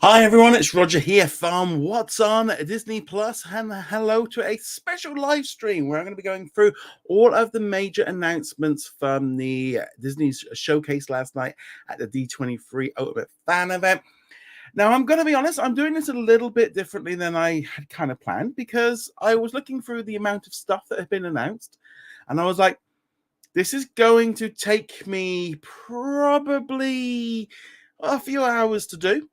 Hi everyone, it's Roger here from What's on Disney Plus, and hello to a special live stream where I'm going to be going through all of the major announcements from the Disney's showcase last night at the D23 Ultimate Fan event. Now, I'm going to be honest, I'm doing this a little bit differently than I had kind of planned because I was looking through the amount of stuff that had been announced, and I was like, this is going to take me probably a few hours to do.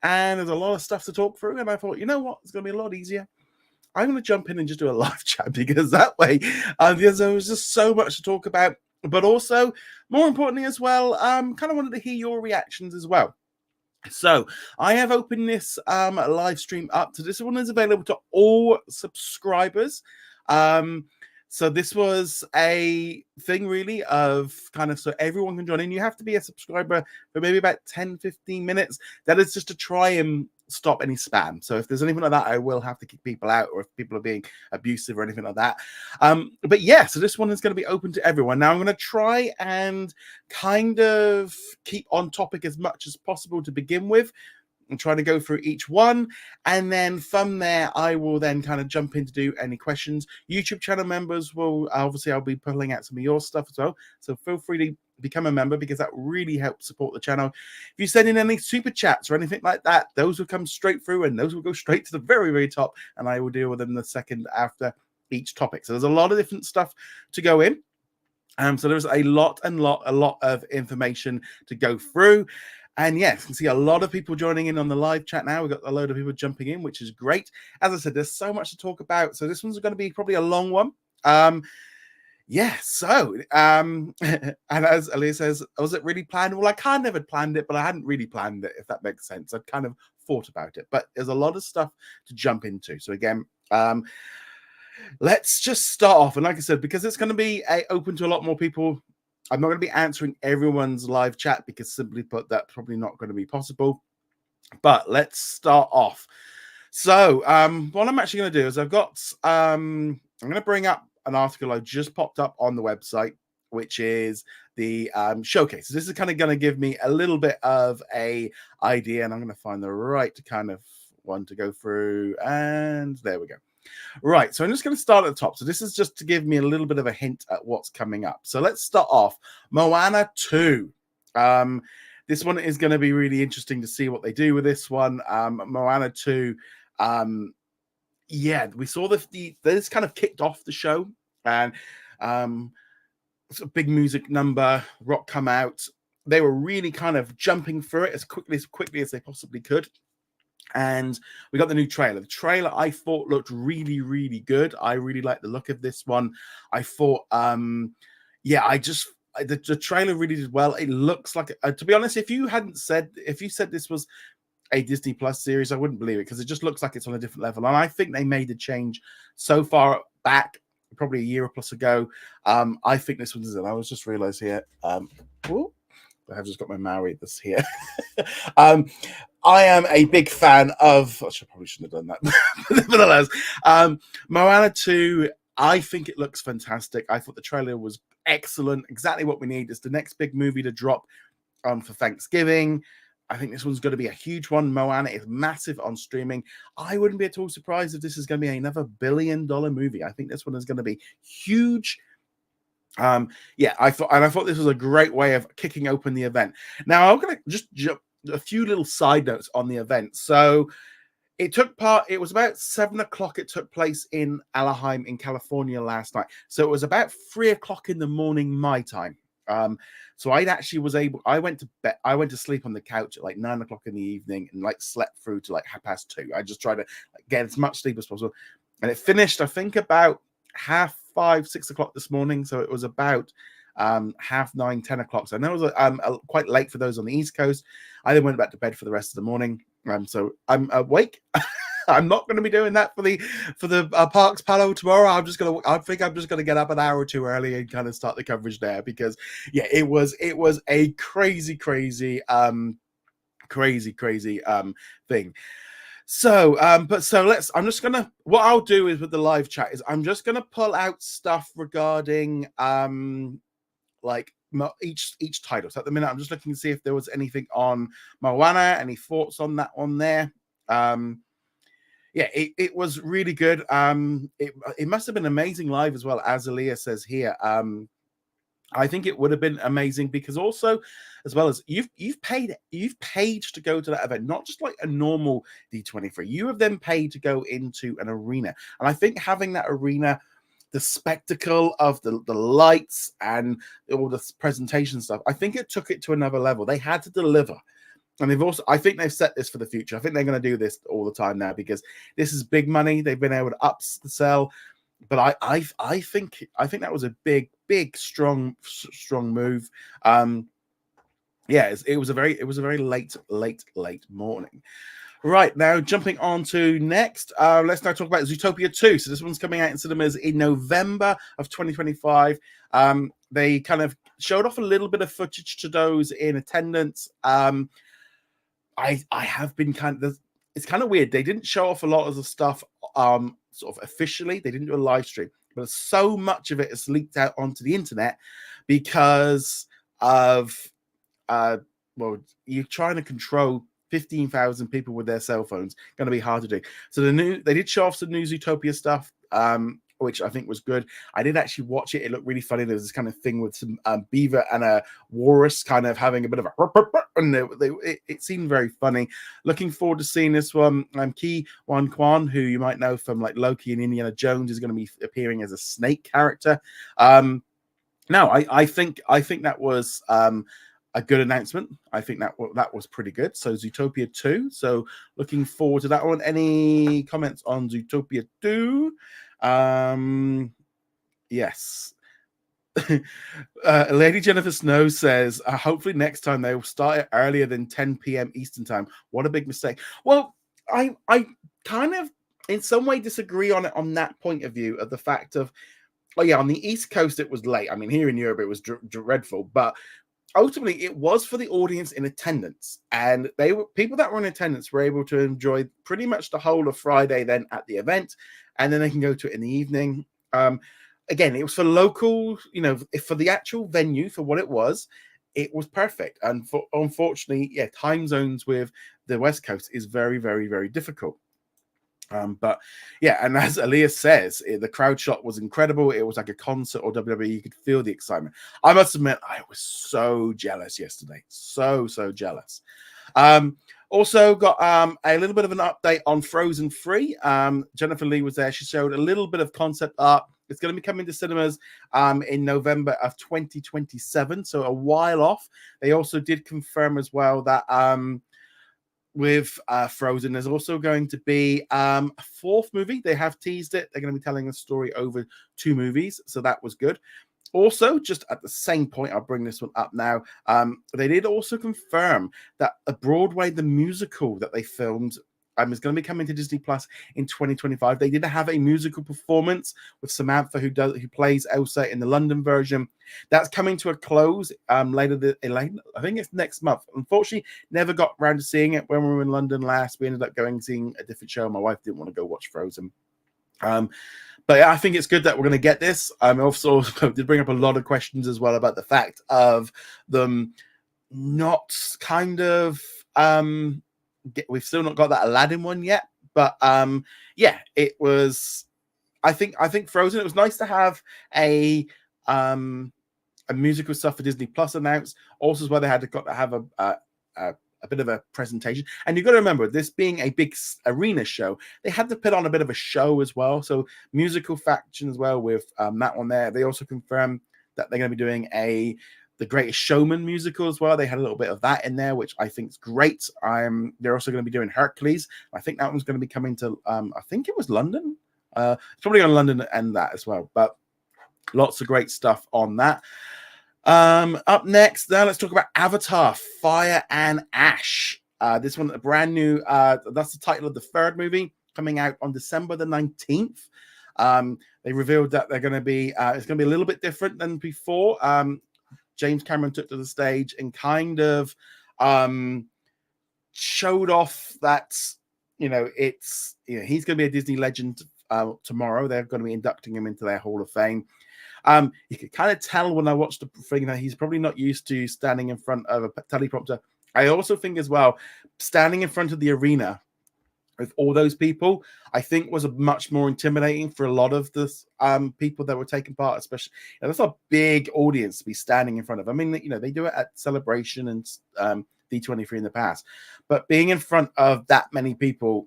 And there's a lot of stuff to talk through. And I thought, you know what? It's going to be a lot easier. I'm going to jump in and just do a live chat because that way, because there was just so much to talk about. But also, more importantly as well, kind of wanted to hear your reactions as well. So I have opened this live stream up. So this one is available to all subscribers. So this was a thing really of kind of so everyone can join in. You have to be a subscriber for maybe about 10-15 minutes. That is just to try and stop any spam. So if there's anything like that, I will have to kick people out, or if people are being abusive or anything like that. But yeah, so this one is going to be open to everyone. Now I'm going to try and kind of keep on topic as much as possible to begin with. I'm trying to go through each one, and then from there I will then kind of jump in to do any questions. YouTube channel members will obviously, I'll be pulling out some of your stuff as well, so feel free to become a member because that really helps support the channel. If you send in any super chats or anything like that, those will come straight through and those will go straight to the very, very top, and I will deal with them the second after each topic. So there's a lot of different stuff to go in. So there's a lot of information to go through. And yes, you can see a lot of people joining in on the live chat now. We've got a load of people jumping in, which is great. As I said, there's so much to talk about. So this one's going to be probably a long one. And as Elio says, was it really planned? Well, I kind of had planned it, but I hadn't really planned it, if that makes sense. I'd kind of thought about it, but there's a lot of stuff to jump into. So again, let's just start off. And like I said, because it's going to be open to a lot more people, I'm not going to be answering everyone's live chat because simply put, that's probably not going to be possible. But let's start off. So what I'm actually going to do is I'm going to bring up an article I just popped up on the website, which is the showcase. So this is kind of going to give me a little bit of a idea, and I'm going to find the right kind of one to go through. And there we go. Right, so I'm just going to start at the top. So this is just to give me a little bit of a hint at what's coming up. So let's start off. Moana 2. This one is going to be really interesting to see what they do with this one. Moana 2. We saw this kind of kicked off the show, and it's a big music number, rock come out. They were really kind of jumping through it as quickly as they possibly could. And we got the new trailer. The trailer I thought looked really, really good. I really like the look of this one. I thought, the trailer really did well. It looks like, to be honest, if you said this was a Disney Plus series, I wouldn't believe it because it just looks like it's on a different level. And I think they made a change so far back, probably a year plus ago. I think this one is it. I was just realized here. I have just got my Maori this here. I am a big fan of. I probably shouldn't have done that. Nevertheless, Moana 2. I think it looks fantastic. I thought the trailer was excellent. Exactly what we need. It's the next big movie to drop for Thanksgiving. I think this one's going to be a huge one. Moana is massive on streaming. I wouldn't be at all surprised if this is going to be another $1 billion movie. I think this one is going to be huge. I thought this was a great way of kicking open the event. Now I'm going to just jump a few little side notes on the event. So it was about 7 o'clock. It took place in Anaheim in California last night. So it was about 3 o'clock in the morning, my time. So I went to sleep on the couch at like 9 o'clock in the evening and like slept through to like 2:30. I just tried to get as much sleep as possible. And it finished, I think, about 5:30, 6 o'clock this morning. So it was about 9:30, 10 o'clock. So I know it was quite late for those on the East Coast. I then went back to bed for the rest of the morning. So I'm awake. I'm not going to be doing that for the Parks Palo tomorrow. I think I'm just going to get up an hour or two early and kind of start the coverage there because it was a crazy thing. So, what I'll do is with the live chat is I'm just gonna pull out stuff regarding like each title. So at the minute, I'm just looking to see if there was anything on Moana. Any thoughts on that one there? Yeah, it was really good. It must have been amazing live as well, as Aaliyah says here. I think it would have been amazing because also, as well as you've paid to go to that event, not just like a normal D23. You have then paid to go into an arena, and I think having that arena, the spectacle of the lights and all the presentation stuff, I think it took it to another level. They had to deliver. And I think they've set this for the future. I think they're going to do this all the time now because this is big money. They've been able to upsell, but I think that was a big, strong move. Yeah, it was a very late morning. Right, now jumping on to next, let's now talk about Zootopia 2. So this one's coming out in cinemas in November of 2025. They kind of showed off a little bit of footage to those in attendance. I have been it's kind of weird. They didn't show off a lot of the stuff sort of officially. They didn't do a live stream, but so much of it is leaked out onto the internet because of well, you're trying to control 15,000 people with their cell phones. Going to be hard to do. So they did show off some new Zootopia stuff, which I think was good. I did actually watch it. It looked really funny. There was this kind of thing with some beaver and a walrus kind of having a bit of a, and it seemed very funny. Looking forward to seeing this one. Ki Wan Kwan, who you might know from like Loki and Indiana Jones, is going to be appearing as a snake character. No, I think that was a good announcement. I think that was pretty good. So Zootopia 2. So looking forward to that one. Any comments on Zootopia 2? Yes. Lady Jennifer Snow says, hopefully next time they will start it earlier than 10 p.m. Eastern time. What a big mistake. Well, I kind of in some way disagree on it on that point of view of the fact of, oh yeah, on the East Coast it was late. I mean, here in Europe it was dreadful, but ultimately it was for the audience in attendance, and people that were in attendance were able to enjoy pretty much the whole of Friday then at the event, and then they can go to it in the evening. Again, it was for local, for the actual venue, for what it was perfect. And unfortunately, yeah, time zones with the West Coast is very, very, very difficult. But yeah, and as Aaliyah says, the crowd shot was incredible. It was like a concert or WWE. You could feel the excitement. I must admit, I was so jealous yesterday. So jealous. Also got a little bit of an update on Frozen 3. Jennifer Lee was there. She showed a little bit of concept art. It's going to be coming to cinemas in November of 2027, so a while off. They also did confirm as well that with Frozen, there's also going to be a fourth movie. They have teased it. They're going to be telling a story over 2 movies, so that was good. Also, just at the same point, I'll bring this one up now. They did also confirm that a Broadway, the musical that they filmed, is going to be coming to Disney Plus in 2025. They did have a musical performance with Samantha, who plays Elsa in the London version. That's coming to a close later. I think it's next month. Unfortunately, never got around to seeing it when we were in London last. We ended up going and seeing a different show. My wife didn't want to go watch Frozen. But yeah, I think it's good that we're going to get this. Also did bring up a lot of questions as well about the fact of them not kind of we've still not got that Aladdin one yet, but yeah, it was. I think Frozen. It was nice to have a musical stuff for Disney Plus announced. Also, as well, they got to have a bit of a presentation, and you've got to remember, this being a big arena show, they had to put on a bit of a show as well. So musical faction as well with that one there. They also confirmed that they're going to be doing the Greatest Showman musical as well. They had a little bit of that in there, which I think is great. They're also going to be doing Hercules. I think that one's going to be coming to, I think it was London. It's probably on London and that as well. But lots of great stuff on that. Up next, now let's talk about Avatar: Fire and Ash. This one, a brand new. That's the title of the third movie, coming out on December the 19th. They revealed that they're going to be. It's going to be a little bit different than before. James Cameron took to the stage and kind of showed off that he's going to be a Disney legend tomorrow. They're going to be inducting him into their Hall of Fame. You could kind of tell when I watched the thing that he's probably not used to standing in front of a teleprompter. I also think as well, standing in front of the arena with all those people, I think was a much more intimidating for a lot of the people that were taking part, especially, that's a big audience to be standing in front of. I mean, they do it at Celebration and D23 in the past, but being in front of that many people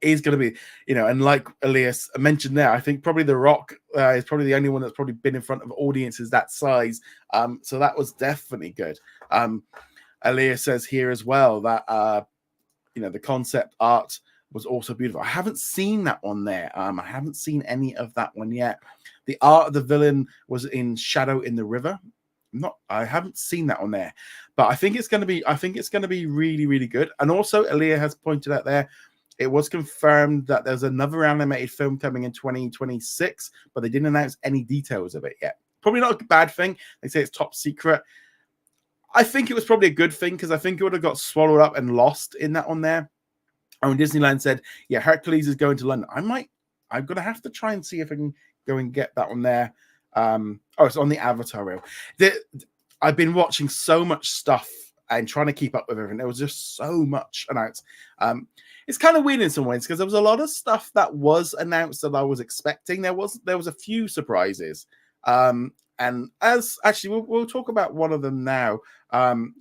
is going to be, and like Elias mentioned there, I think probably The Rock is probably the only one that's probably been in front of audiences that size. So that was definitely good. Elias says here as well that, the concept art was also beautiful. I haven't seen that one there. I haven't seen any of that one yet. The art of the villain was in Shadow in the River. I haven't seen that one there, but I think it's going to be really, really good. And also, Elia has pointed out there, it was confirmed that there's another animated film coming in 2026, but they didn't announce any details of it yet. Probably not a bad thing. They say it's top secret. I think it was probably a good thing, because I think it would have got swallowed up and lost in that one there. And when Disneyland said, yeah, Hercules is going to London, I'm going to have to try and see if I can go and get that one there. It's on the Avatar reel. I've been watching so much stuff and trying to keep up with everything. There was just so much announced. It's kind of weird in some ways, because there was a lot of stuff that was announced that I was expecting. There was a few surprises. And as actually, we'll talk about one of them now,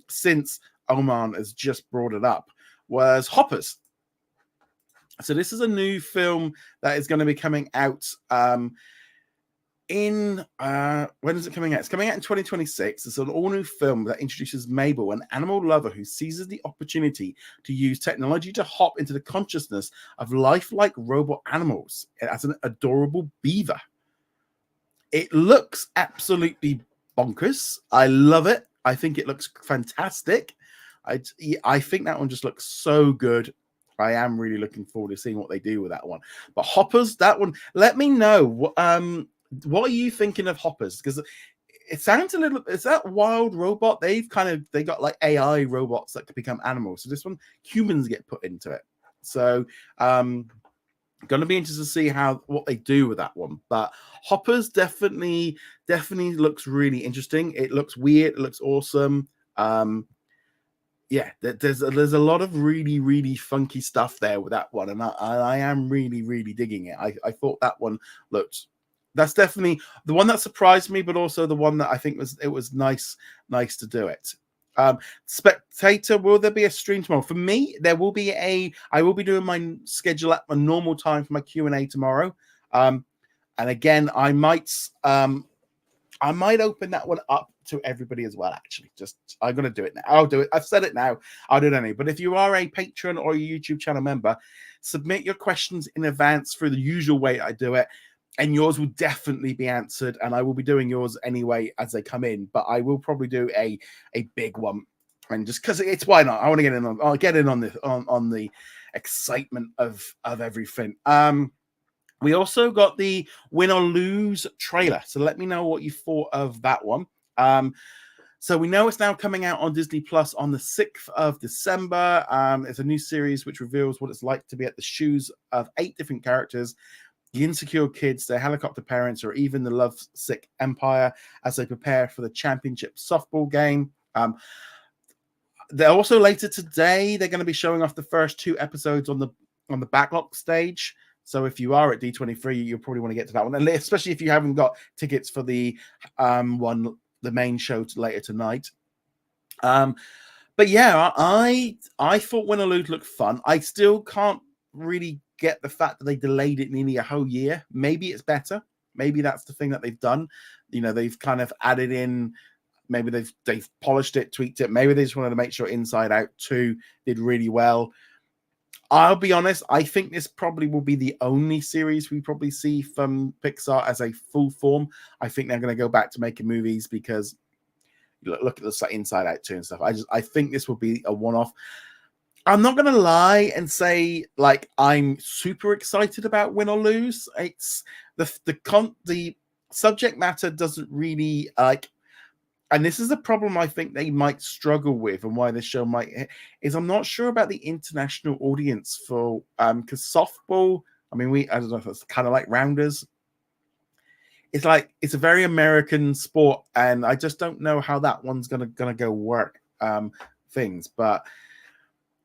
since Oman has just brought it up, was Hoppers. So this is a new film that is going to be coming out when is it coming out? It's coming out in 2026. It's an all-new film that introduces Mabel, an animal lover who seizes the opportunity to use technology to hop into the consciousness of lifelike robot animals as an adorable beaver. It looks absolutely bonkers. I love it. I think it looks fantastic. I think that one just looks so good. I am really looking forward to seeing what they do with that one. But Hoppers, that one, let me know. What are you thinking of Hoppers? Because it sounds a little, is that Wild Robot? They got like AI robots that could become animals. So this one, humans get put into it. So going to be interested to see what they do with that one. But Hoppers definitely looks really interesting. It looks weird. It looks awesome. Yeah, there's a lot of really, really funky stuff there with that one, and I am really, really digging it. I thought that one looked. That's definitely the one that surprised me, but also the one that I think was nice to do it. Spectator, will there be a stream tomorrow? For me, there will be I will be doing my schedule at my normal time for my Q&A tomorrow. And again, I might open that one up to everybody as well, actually. I'm going to do it now. I'll do it. I've said it now. I'll do it anyway. But if you are a patron or a YouTube channel member, submit your questions in advance through the usual way I do it, and yours will definitely be answered, and I will be doing yours anyway as they come in, but I will probably do a big one, and just because it's, why not? I want to get in on. I'll get in on this on the excitement of everything. We also got the Win or Lose trailer, so let me know what you thought of that one. So we know it's now coming out on Disney Plus on the 6th of December. It's a new series which reveals what it's like to be at the shoes of 8 different characters, the insecure kids, their helicopter parents, or even the lovesick empire as they prepare for the championship softball game. They're also later today, they're going to be showing off the first 2 episodes on the backlog stage. So if you are at D23, you'll probably want to get to that one, and especially if you haven't got tickets for the main show later tonight. But yeah, I thought Win or Lose looked fun. I still can't really get the fact that they delayed it nearly a whole year. Maybe it's better. Maybe that's the thing that they've done. They've kind of added in. Maybe they've polished it, tweaked it. Maybe they just wanted to make sure Inside Out 2 did really well. I'll be honest, I think this probably will be the only series we probably see from Pixar as a full form. I think they're going to go back to making movies, because look at the Inside Out 2 and stuff. I think this will be a one-off. I'm not going to lie and say like I'm super excited about Win or Lose. It's the subject matter doesn't really like. And this is the problem I think they might struggle with, and why this show might is I'm not sure about the international audience for because softball. I mean, I don't know if it's kind of like Rounders. it's like it's a very American sport, and I just don't know how that one's gonna go work things. But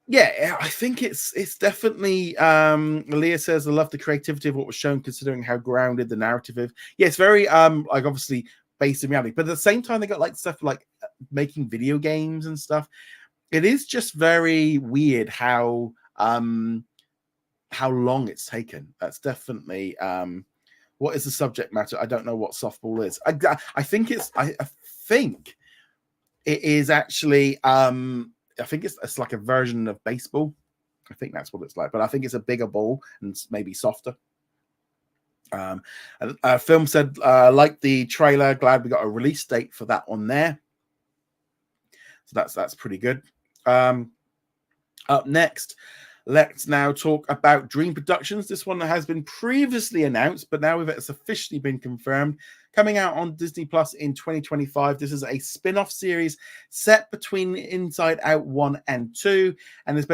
yeah, I think it's definitely Leah says, I love the creativity of what was shown considering how grounded the narrative is. Yeah, it's very like obviously based in reality, but at the same time they got like stuff like making video games and stuff. It is just very weird how long it's taken. That's definitely what is the subject matter? I don't know what softball is. I think I think it is actually I think it's like a version of baseball. I think that's what it's like, but I think it's a bigger ball and maybe softer. Film said, like the trailer, glad we got a release date for that one there. So that's pretty good. Up next, let's now talk about Dream Productions. This one has been previously announced, but now it's officially been confirmed. Coming out on Disney Plus in 2025. This is a spin-off series set between Inside Out 1 and 2. And it's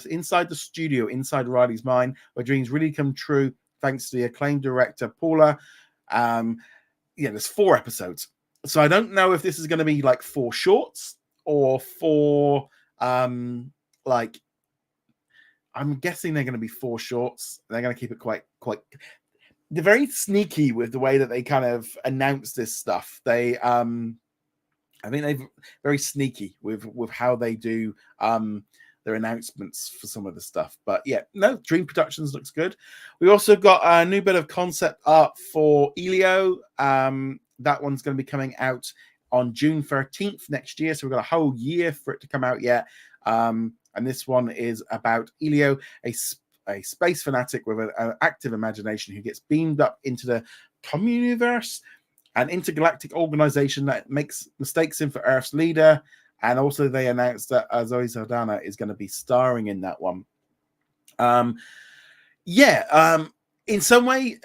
inside the studio, inside Riley's mind, where dreams really come true, thanks to the acclaimed director, Paula. There's 4 episodes. So I don't know if this is going to be like 4 shorts or 4 like I'm guessing they're going to be 4 shorts. They're going to keep it quite they're very sneaky with the way that they kind of announce this stuff. They I think they're very sneaky with how they do their announcements for some of the stuff. But yeah, no, Dream Productions looks good. We also got a new bit of concept art for Elio. That one's going to be coming out on June 13th next year. So we've got a whole year for it to come out yet. And this one is about Elio, a space fanatic with an active imagination who gets beamed up into the Communiverse, an intergalactic organization that makes mistakes him for Earth's leader. And also they announced that Zoe Saldana is going to be starring in that one. In some way,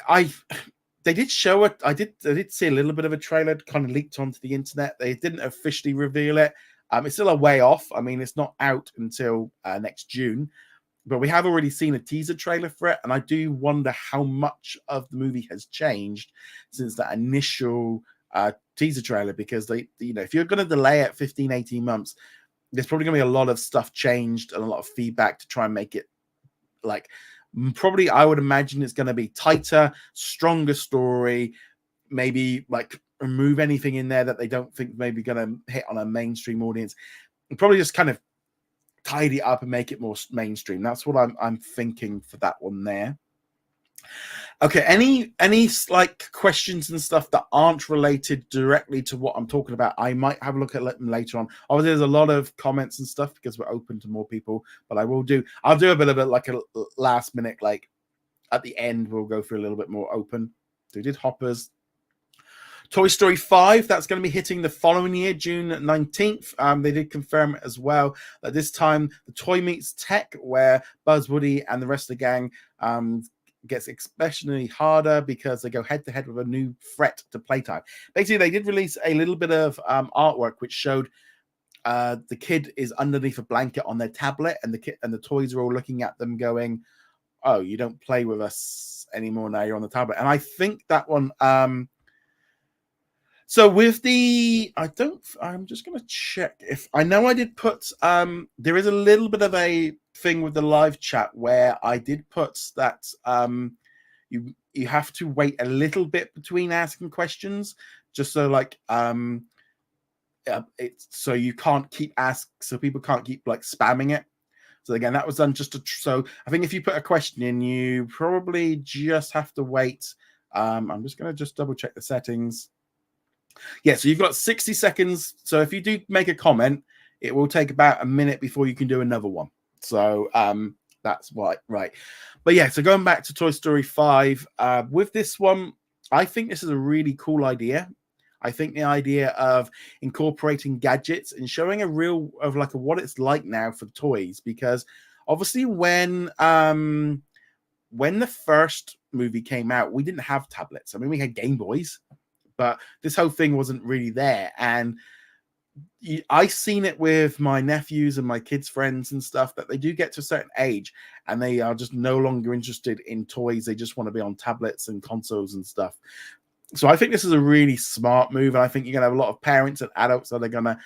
they did show it. I did see a little bit of a trailer kind of leaked onto the internet. They didn't officially reveal it. It's still a way off. I mean, it's not out until next June, but we have already seen a teaser trailer for it. And I do wonder how much of the movie has changed since that initial teaser trailer, because if you're going to delay it 15, 18 months, there's probably going to be a lot of stuff changed and a lot of feedback to try and make it like, probably I would imagine it's going to be tighter, stronger story, maybe like remove anything in there that they don't think maybe going to hit on a mainstream audience, and probably just kind of tidy it up and make it more mainstream. That's what I'm thinking for that one there. Okay, any like questions and stuff that aren't related directly to what I'm talking about, I might have a look at them later on. Obviously, there's a lot of comments and stuff because we're open to more people, but I'll do a bit of it like a last minute, like at the end, we'll go through a little bit more open. So we did Hoppers. Toy Story 5, that's going to be hitting the following year, June 19th. They did confirm as well that this time the toy meets tech, where Buzz, Woody, and the rest of the gang gets especially harder because they go head to head with a new threat to playtime. Basically, they did release a little bit of artwork which showed the kid is underneath a blanket on their tablet, and the toys are all looking at them going, "Oh, you don't play with us anymore now. You're on the tablet." And I think that one. So with I'm just going to check if I know I did put, there is a little bit of a thing with the live chat where I did put that you have to wait a little bit between asking questions, just so like, so you can't keep so people can't keep like spamming it. So again, that was done so I think if you put a question in, you probably just have to wait. I'm just going to double check the settings. Yeah, so you've got 60 seconds. So if you do make a comment, it will take about a minute before you can do another one. So that's why, right. But yeah, so going back to Toy Story 5, with this one, I think this is a really cool idea. I think the idea of incorporating gadgets and showing a real of like what it's like now for toys, because obviously when the first movie came out, we didn't have tablets. I mean, we had Game Boys, but this whole thing wasn't really there. And I've seen it with my nephews and my kids' friends and stuff, that they do get to a certain age and they are just no longer interested in toys. They just want to be on tablets and consoles and stuff. So I think this is a really smart move, and I think you're gonna have a lot of parents and adults that are gonna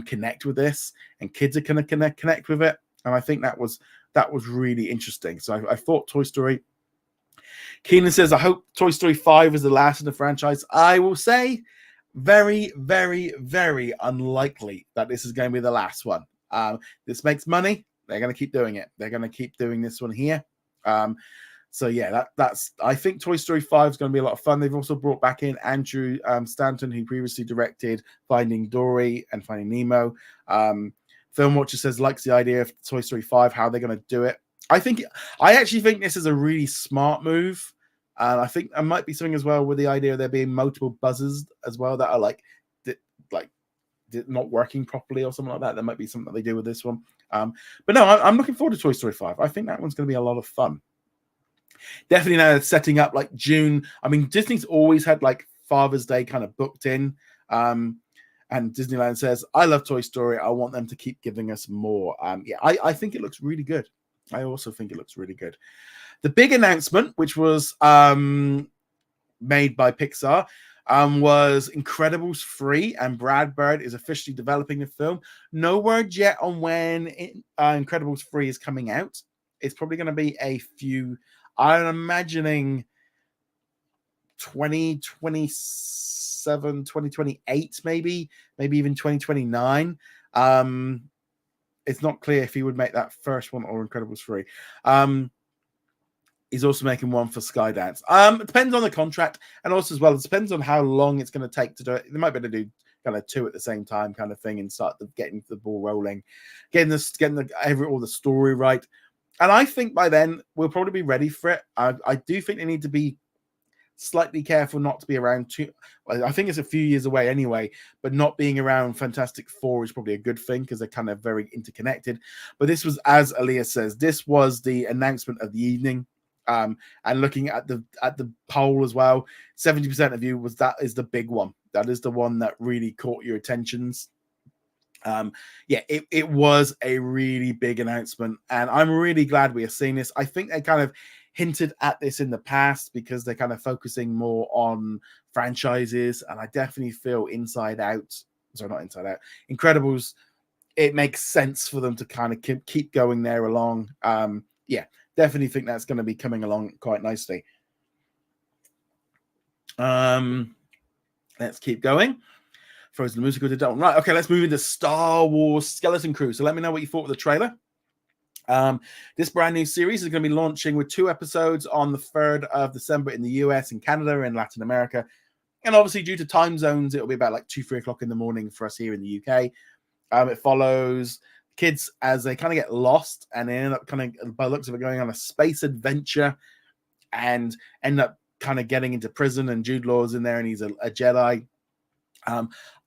connect with this, and kids are gonna connect with it. And I think that was really interesting. So I thought Toy Story. Keenan says, I hope Toy Story 5 is the last in the franchise. I will say very, very, very unlikely that this is going to be the last one. This makes money. They're going to keep doing it. They're going to keep doing this one here. So yeah, that's. I think Toy Story 5 is going to be a lot of fun. They've also brought back in Andrew Stanton, who previously directed Finding Dory and Finding Nemo. Film Watcher says likes the idea of Toy Story 5, how they're going to do it. I actually think this is a really smart move. And I think there might be something as well with the idea of there being multiple buzzers as well that are not working properly or something like that. There might be something that they do with this one. But no, I'm looking forward to Toy Story 5. I think that one's going to be a lot of fun. Definitely now setting up like June. I mean, Disney's always had like Father's Day kind of booked in. And Disneyland says, I love Toy Story. I want them to keep giving us more. I think it looks really good. I also think it looks really good. The big announcement, which was made by Pixar, was Incredibles 3, and Brad Bird is officially developing the film. No word yet on when Incredibles 3 is coming out. It's probably going to be a few, I'm imagining 2027, 2028, maybe even 2029. It's not clear if he would make that first one or Incredibles 3. He's also making one for Skydance. It depends on the contract, and also as well, it depends on how long it's going to take to do it. They might be able to do kind of two at the same time, kind of thing, and start getting the ball rolling, getting all the story right. And I think by then we'll probably be ready for it. I do think they need to be slightly careful not to be around too. I think it's a few years away anyway, but not being around Fantastic Four is probably a good thing because they're kind of very interconnected. But this was, as Aaliyah says, this was the announcement of the evening. And looking at the poll as well, 70% of you is the big one. That is the one that really caught your attentions. It was a really big announcement, and I'm really glad we are seeing this. I think they kind of hinted at this in the past because they're kind of focusing more on franchises, and I definitely feel Incredibles, it makes sense for them to kind of keep going there along. Definitely think that's going to be coming along quite nicely. Let's keep going. Frozen the musical did that one. Right, okay, let's move into Star Wars Skeleton Crew. So let me know what you thought of the trailer. This brand new series is going to be launching with 2 episodes on the 3rd of December in the US and Canada and Latin America. And obviously, due to time zones, it'll be about like 2-3 o'clock in the morning for us here in the UK. It follows kids as they kind of get lost and they end up kind of, by the looks of it, going on a space adventure and end up kind of getting into prison, and Jude Law's in there and he's a Jedi.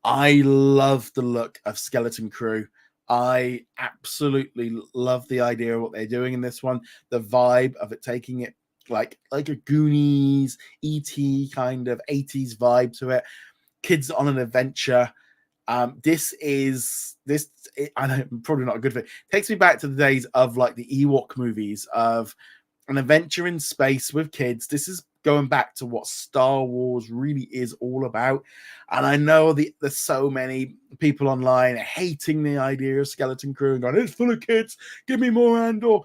I love the look of Skeleton Crew. I absolutely love the idea of what they're doing in this one. The vibe of it, taking it like a Goonies, E.T. kind of 80s vibe to it. Kids on an adventure. I know, probably not a good fit. Takes me back to the days of like the Ewok movies of an adventure in space with kids. This is going back to what Star Wars really is all about. And I know there's so many people online hating the idea of Skeleton Crew and going, it's full of kids, give me more Andor.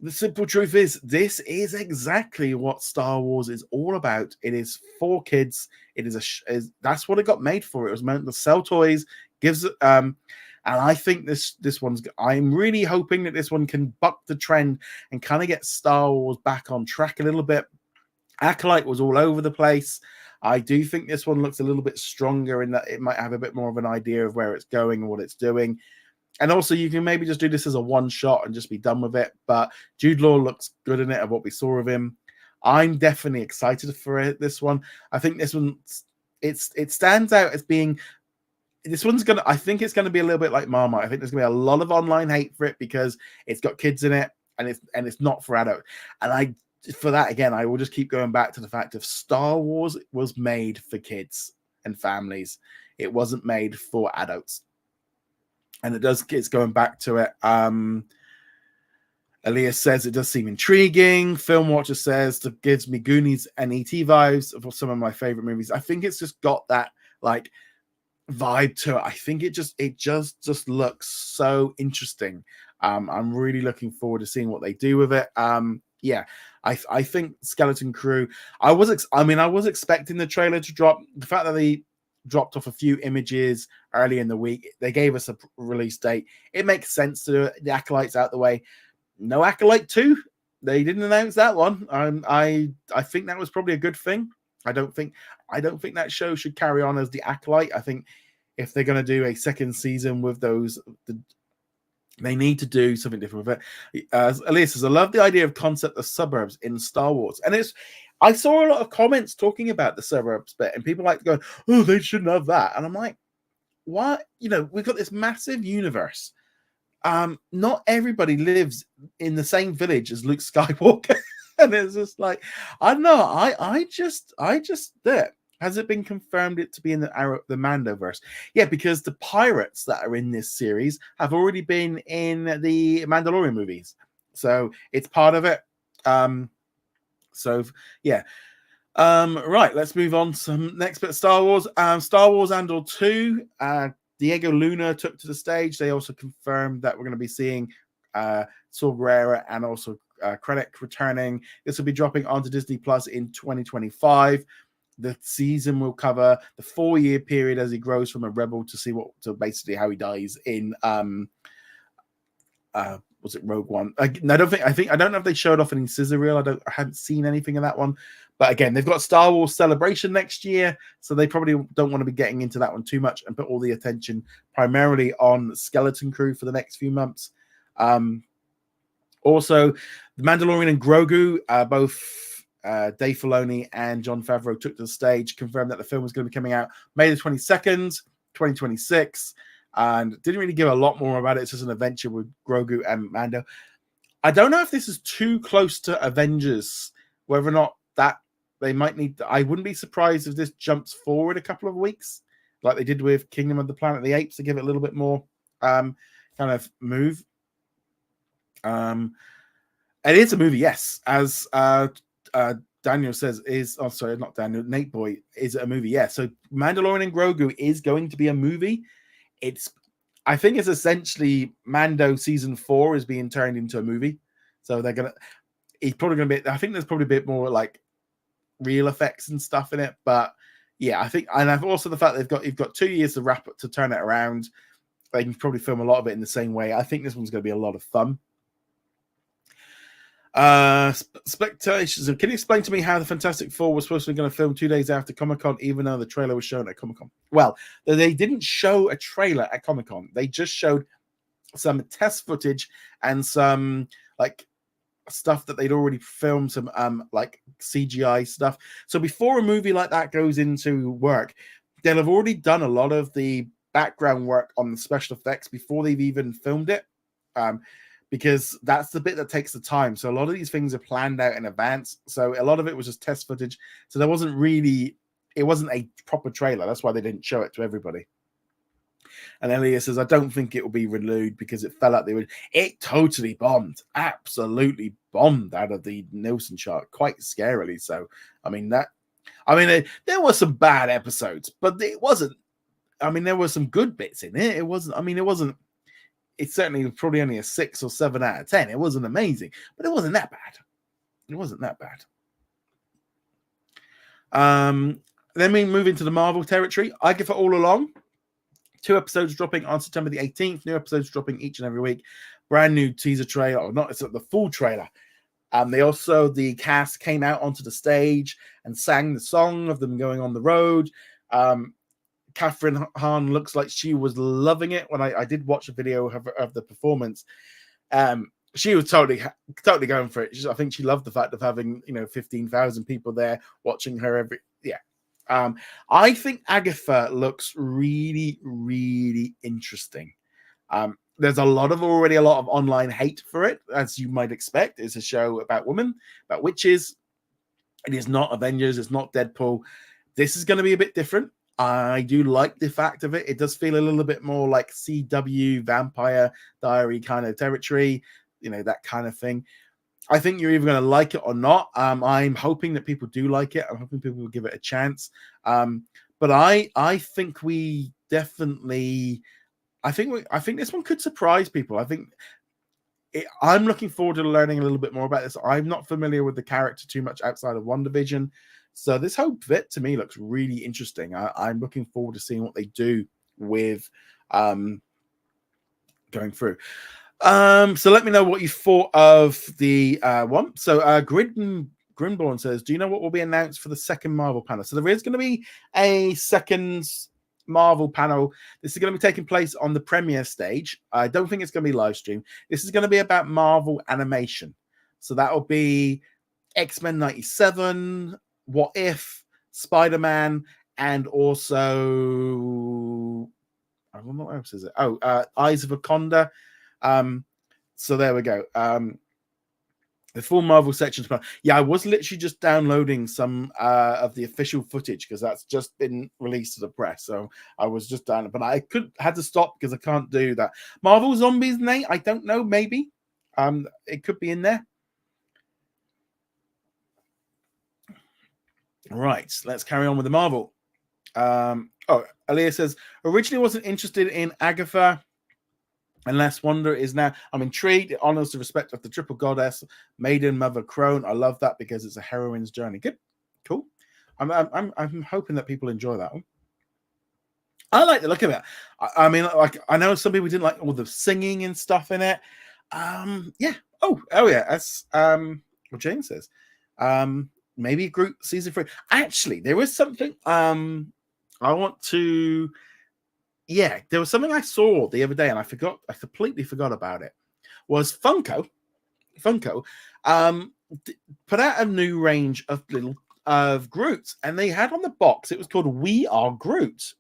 The simple truth is, this is exactly what Star Wars is all about. It is for kids. It is that's what it got made for. It was meant to sell toys, and I think this one's. I'm really hoping that this one can buck the trend and kind of get Star Wars back on track a little bit. Acolyte was all over the place. I do think this one looks a little bit stronger in that it might have a bit more of an idea of where it's going and what it's doing. And also, you can maybe just do this as a one shot and just be done with it. But Jude Law looks good in it of what we saw of him. I'm definitely excited for this one. I think this one, it stands out as being. This one's gonna. I think it's gonna be a little bit like Marmite. I think there's gonna be a lot of online hate for it because it's got kids in it and it's not for adults. And for that again, I will just keep going back to the fact of Star Wars was made for kids and families. it wasn't made for adults. And it's going back to it. Elias says it does seem intriguing. Film Watcher says it gives me Goonies and E.T. vibes of some of my favorite movies. I think it's just got that like vibe to it. I think it just looks so interesting. I'm really looking forward to seeing what they do with it. Yeah, I think Skeleton Crew. I was expecting the trailer to drop. The fact that they dropped off a few images early in the week, they gave us a release date. It makes sense to do it. The Acolyte's out the way. No Acolyte 2. They didn't announce that one. I think that was probably a good thing. I don't think that show should carry on as the Acolyte. I think if they're going to do a second season with those, they need to do something different with it. Elias says, I love the idea of concept of suburbs in Star Wars. And I saw a lot of comments talking about the suburbs bit, and people like going, oh, they shouldn't have that. And I'm like, what? We've got this massive universe. Not everybody lives in the same village as Luke Skywalker. And it's just like, I don't know. I just there. Has it been confirmed it to be in the Mandoverse? Yeah, because the pirates that are in this series have already been in the Mandalorian movies. So it's part of it. So yeah. Right, let's move on to some next bit of Star Wars. Star Wars Andor 2. Diego Luna took to the stage. They also confirmed that we're going to be seeing Saw Gerrera and also Krennic returning. This will be dropping onto Disney Plus in 2025. The season will cover the 4-year period as he grows from a rebel to basically how he dies in was it Rogue One? I don't know if they showed off any scissor reel. I haven't seen anything of that one. But again, they've got Star Wars Celebration next year, so they probably don't want to be getting into that one too much and put all the attention primarily on Skeleton Crew for the next few months. Also, The Mandalorian and Grogu, both Dave Filoni and Jon Favreau took to the stage, confirmed that the film was going to be coming out May the 22nd, 2026, and didn't really give a lot more about it. It's just an adventure with Grogu and Mando. I don't know if this is too close to Avengers, whether or not that they might need. I wouldn't be surprised if this jumps forward a couple of weeks, like they did with Kingdom of the Planet of the Apes, to give it a little bit more kind of move. It is a movie, yes. As Daniel says, not Daniel, Nate Boy, is it a movie? Yeah. So Mandalorian and Grogu is going to be a movie. I think it's essentially Mando season 4 is being turned into a movie. So it's probably gonna be. I think there's probably a bit more like real effects and stuff in it, but yeah, I think, and I've also the fact that you've got 2 years to turn it around. They can probably film a lot of it in the same way. I think this one's going to be a lot of fun. Spectations. Can you explain to me how the Fantastic Four was supposed to be going to film 2 days after Comic-Con, even though the trailer was shown at Comic-Con? Well, they didn't show a trailer at Comic-Con. They just showed some test footage and some like stuff that they'd already filmed, some like CGI stuff. So before a movie like that goes into work, they'll have already done a lot of the background work on the special effects before they've even filmed it, because that's the bit that takes the time. So a lot of these things are planned out in advance. So a lot of it was just test footage. So it wasn't a proper trailer. That's why they didn't show it to everybody. And Elliot says, I don't think it will be renewed because it fell out the original. It totally bombed, absolutely bombed out of the Nielsen chart, quite scarily. So, there were some bad episodes, but it wasn't. There were some good bits in it. It's certainly probably only a 6 or 7 out of 10. It wasn't amazing, but it wasn't that bad. Then we move into the Marvel territory. Agatha All Along. 2 episodes dropping on September the 18th. New episodes dropping each and every week. Brand new teaser trailer, or not, it's the full trailer. The cast came out onto the stage and sang the song of them going on the road. Catherine Hahn looks like she was loving it. When I did watch a video of the performance, she was totally going for it. I think she loved the fact of having 15,000 people there watching her I think Agatha looks really, really interesting. There's already a lot of online hate for it, as you might expect. It's a show about women, about witches. It is not Avengers. It's not Deadpool. This is going to be a bit different. I do like the fact of it. It does feel a little bit more like CW Vampire Diary kind of territory, that kind of thing. I think you're either going to like it or not. I'm hoping that people do like it. I'm hoping people will give it a chance. But I think we definitely, I think this one could surprise people. I think I'm looking forward to learning a little bit more about this. I'm not familiar with the character too much outside of WandaVision. So this whole bit to me looks really interesting. I'm looking forward to seeing what they do with going through. So let me know what you thought of the one. So Grimborn says, do you know what will be announced for the second Marvel panel? So there is going to be a second Marvel panel. This is going to be taking place on the premiere stage. I don't think it's going to be live stream. This is going to be about Marvel animation. So that will be X-Men 97, What If, Spider-Man, and also I don't know what else is it. Eyes of Wakanda. So there we go. The full Marvel sections. Yeah, I was literally just downloading some of the official footage because that's just been released to the press. So I was just down, but I had to stop because I can't do that. Marvel Zombies, Nate? I don't know. Maybe. It could be in there. Right, let's carry on with the Marvel. Aaliyah says, originally wasn't interested in Agatha, unless Wanda is now. I'm intrigued. It honors the respect of the triple goddess, maiden, mother, crone. I love that because it's a heroine's journey. Good, cool. I'm hoping that people enjoy that one. I like the look of it. I mean, like, I know some people didn't like all the singing and stuff in it. Yeah. Oh yeah. That's what James says. Maybe Groot season 3. Actually, there was something I want to. Yeah, there was something I saw the other day and I completely forgot about it. Was Funko put out a new range of little Groots, and they had on the box, it was called We Are Groot.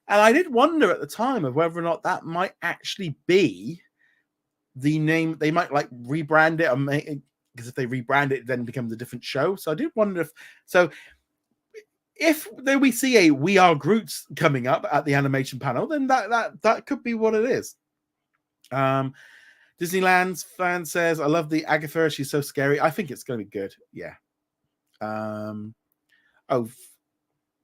And I did wonder at the time of whether or not that might actually be the name. They might like rebrand it, or because if they rebrand it, then it becomes a different show. So I did wonder if then we see a We Are Groots coming up at the animation panel, then that could be what it is. Disneyland's fan says, I love the Agatha. She's so scary. I think it's going to be good. Yeah.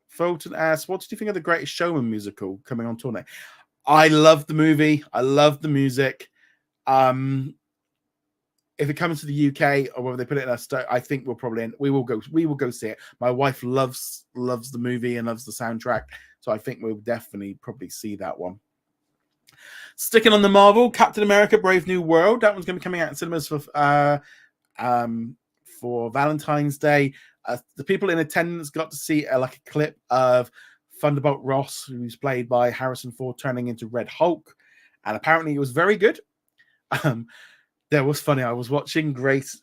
Fulton asks, what did you think of the Greatest Showman musical coming on tour? I love the movie. I love the music. If it comes to the UK or whether they put it in our store, I think we will go see it. My wife loves the movie and loves the soundtrack, so I think we'll definitely probably see that one. Sticking on the Marvel, Captain America: Brave New World. That one's going to be coming out in cinemas for Valentine's Day. The people in attendance got to see like a clip of Thunderbolt Ross, who's played by Harrison Ford, turning into Red Hulk, and apparently it was very good. That was funny. I was watching Grace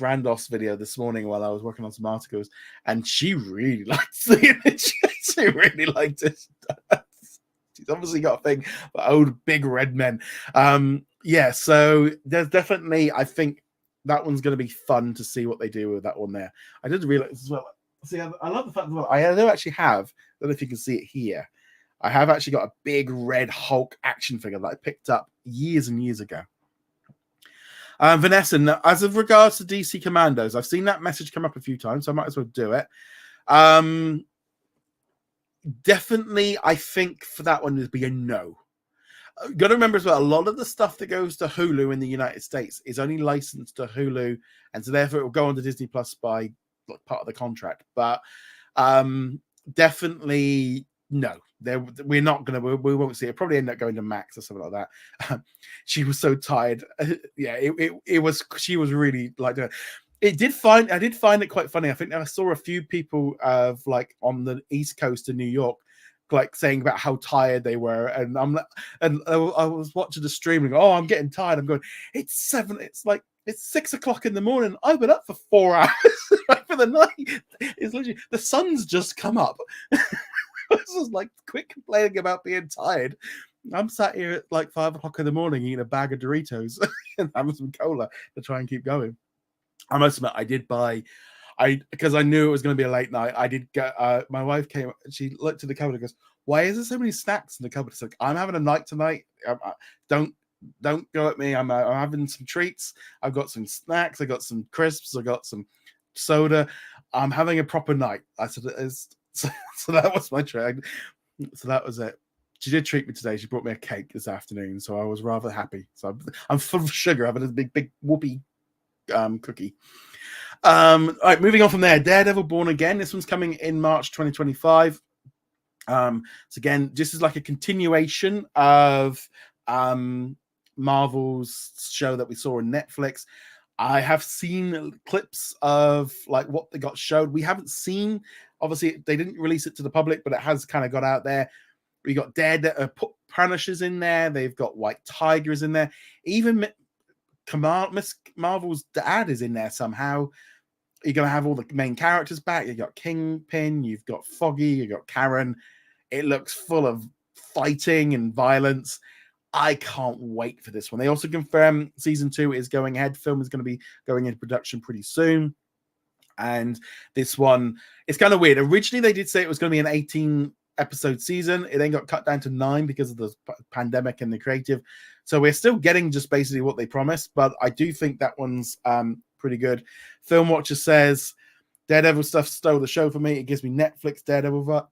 Randolph's video this morning while I was working on some articles, and she really liked seeing it. She really liked it. She's obviously got a thing for old big red men. Yeah, so there's definitely, I think that one's going to be fun to see what they do with that one there. I did realize as well. See, I love the fact that I do actually have, I don't know if you can see it here, I have actually got a big red Hulk action figure that I picked up years and years ago. Vanessa, as of regards to DC Commandos, I've seen that message come up a few times, so I might as well do it. Definitely, I think for that one would be a no. You've got to remember as well, a lot of the stuff that goes to Hulu in the United States is only licensed to Hulu, and so therefore it will go on to Disney Plus by part of the contract. But definitely no. We won't see it. Probably end up going to Max or something like that. She was so tired. Yeah, it was. She was really like doing it. I did find it quite funny. I think I saw a few people like on the East Coast of New York, like saying about how tired they were, and I was watching the stream and go, oh, I'm getting tired. I'm going, it's 6 o'clock in the morning. I've been up for 4 hours for the night. It's literally the sun's just come up. This is like quit complaining about being tired. I'm sat here at like 5 o'clock in the morning eating a bag of Doritos and having some cola to try and keep going. I must admit, because I knew it was going to be a late night. I did get my wife came. She looked at the cupboard and goes, "Why is there so many snacks in the cupboard?" It's like, I'm having a night tonight. Don't go at me. I'm having some treats. I've got some snacks. I got some crisps. I got some soda. I'm having a proper night. I said, so that was my treat. So that was it. She did treat me today. She brought me a cake this afternoon, so I was rather happy. So I'm full of sugar. Having a big whoopee cookie. All right, moving on from there. Daredevil Born Again. This one's coming in March 2025. So again, this is like a continuation of Marvel's show that we saw on Netflix. I have seen clips of like what they got showed. We haven't seen, obviously, they didn't release it to the public, but it has kind of got out there. We got Punishers in there. They've got White Tigers in there. Even Miss Marvel's dad is in there somehow. You're going to have all the main characters back. You've got Kingpin, you've got Foggy, you've got Karen. It looks full of fighting and violence. I can't wait for this one. They also confirm season 2 is going ahead. Film is going to be going into production pretty soon. And this one, it's kind of weird. Originally, they did say it was going to be an 18-episode season. It then got cut down to 9 because of the pandemic and the creative. So we're still getting just basically what they promised. But I do think that one's pretty good. Film Watcher says, Daredevil stuff stole the show for me. It gives me Netflix Daredevil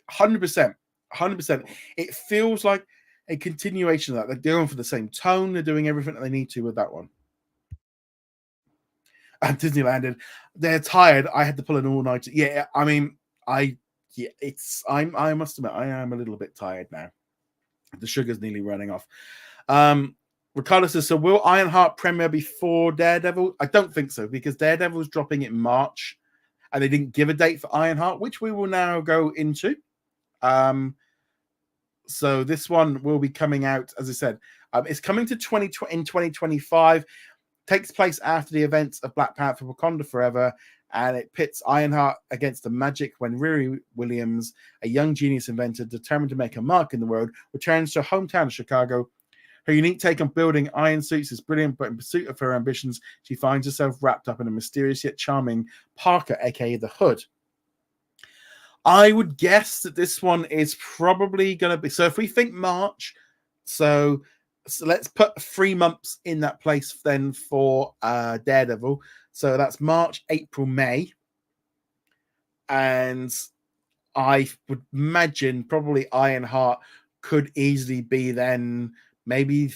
100%. It feels like a continuation of that. They're going for the same tone. They're doing everything that they need to with that one. And Disneyland, they're tired. I had to pull an all-nighter. Yeah, I mean, I must admit, I am a little bit tired now. The sugar's nearly running off. Ricardo says, so will Ironheart premiere before Daredevil? I don't think so, because Daredevil is dropping in March, and they didn't give a date for Ironheart, which we will now go into. So this one will be coming out, as I said, it's coming to in 2025. Takes place after the events of Black Panther: Wakanda Forever, and it pits Ironheart against the magic when Riri Williams, a young genius inventor determined to make a mark in the world, returns to her hometown of Chicago. Her unique take on building iron suits is brilliant, but in pursuit of her ambitions, she finds herself wrapped up in a mysterious yet charming Parker, aka the Hood. I would guess that this one is probably going to be... So if we think March, so let's put 3 months in that place then for Daredevil. So that's March, April, May. And I would imagine probably Ironheart could easily be then maybe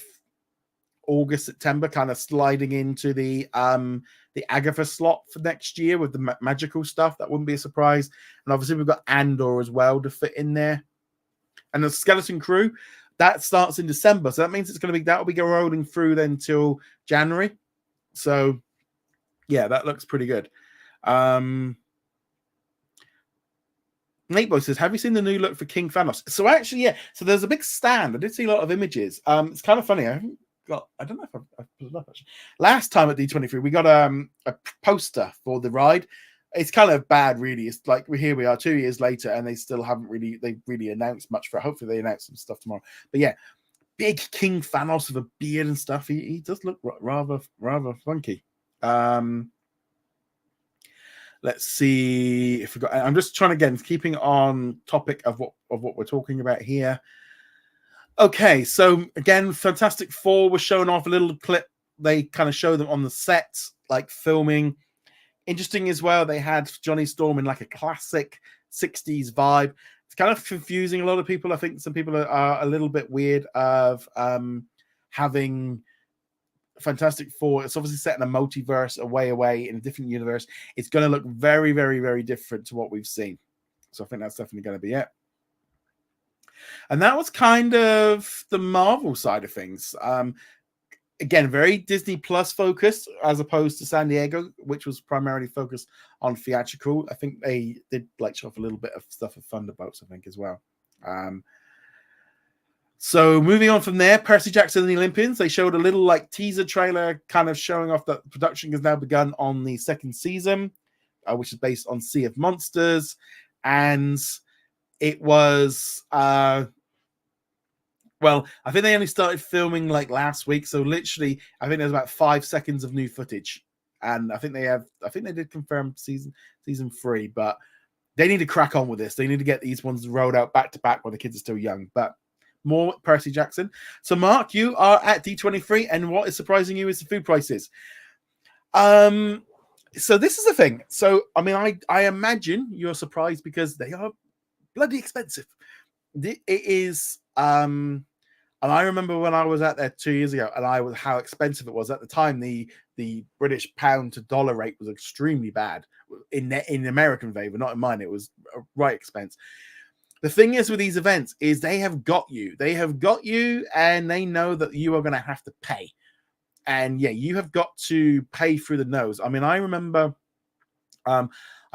August, September, kind of sliding into the Agatha slot for next year with the magical stuff. That wouldn't be a surprise. And obviously we've got Andor as well to fit in there. And the Skeleton Crew, that starts in December. So that means that'll be rolling through then till January. So yeah, that looks pretty good. Nateboy says, have you seen the new look for King Thanos? So actually, yeah. So there's a big stand. I did see a lot of images. It's kind of funny. I don't know if I've put it up actually. Last time at D23, we got a poster for the ride. It's kind of bad, really. It's like here we are 2 years later, and they still haven't really announced much for it. Hopefully they announce some stuff tomorrow. But yeah, big King Thanos with a beard and stuff. He does look rather funky. Let's see if we got. I'm just trying again, keeping on topic of what we're talking about here. Okay, so again, Fantastic Four was showing off a little clip. They kind of show them on the set, like filming. Interesting as well, they had Johnny Storm in like a classic 60s vibe. It's kind of confusing a lot of people. I think some people are a little bit weird of having Fantastic Four. It's obviously set in a multiverse, away in a different universe. It's going to look very, very, very different to what we've seen. So I think that's definitely going to be it. And that was kind of the Marvel side of things. Again, very Disney Plus focused as opposed to San Diego, which was primarily focused on theatrical. I think they did like show off a little bit of stuff of Thunderbolts, I think, as well. So moving on from there, Percy Jackson and the Olympians, they showed a little like teaser trailer kind of showing off that production has now begun on the 2nd season, which is based on Sea of Monsters. And it was... well, I think they only started filming like last week. So literally, I think there's about 5 seconds of new footage. and I think they did confirm season 3, but they need to crack on with this. They need to get these ones rolled out back to back while the kids are still young. But more Percy Jackson. So Mark, you are at D23, and what is surprising you is the food prices. So this is the thing. So I mean, I imagine you're surprised because they are bloody expensive. It is and I remember when I was out there 2 years ago, and how expensive it was at the time. The British pound to dollar rate was extremely bad in American favor, not in mine. It was a right expense. The thing is with these events is they have got you, and they know that you are going to have to pay. And yeah, you have got to pay through the nose. I mean, I remember, I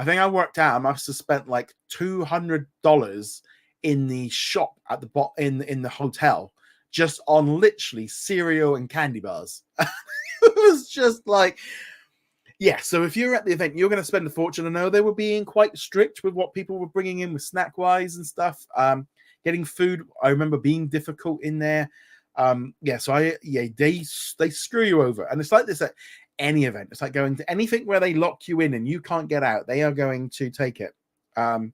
think I worked out I must have spent like $200 in the shop at the in the hotel just on literally cereal and candy bars. It was just like, yeah. So if you're at the event, you're going to spend a fortune. I know they were being quite strict with what people were bringing in with snack wise and stuff. Getting food, I remember being difficult in there. So they screw you over, and it's like this at any event. It's like going to anything where they lock you in and you can't get out. They are going to take it. I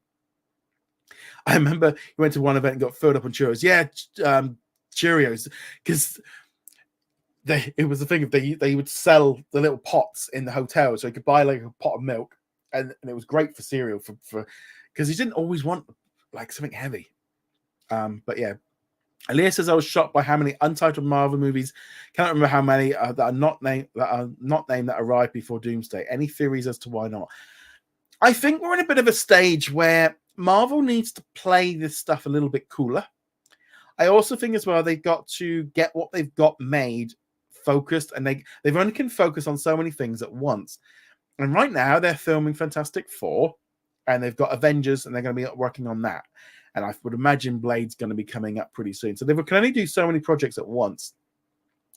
remember you went to one event and got filled up on churros. Yeah, Cheerios, because it was the thing of they would sell the little pots in the hotel, so you could buy like a pot of milk, and it was great for cereal for because you didn't always want like something heavy. But yeah. Aaliyah says I was shocked by how many untitled Marvel movies. Cannot remember how many that are not named that arrived before Doomsday. Any theories as to why not? I think we're in a bit of a stage where Marvel needs to play this stuff a little bit cooler. I also think as well they've got to get what they've got made focused, and they've only can focus on so many things at once. And right now they're filming Fantastic Four, and they've got Avengers, and they're going to be working on that. And I would imagine Blade's going to be coming up pretty soon. So they can only do so many projects at once.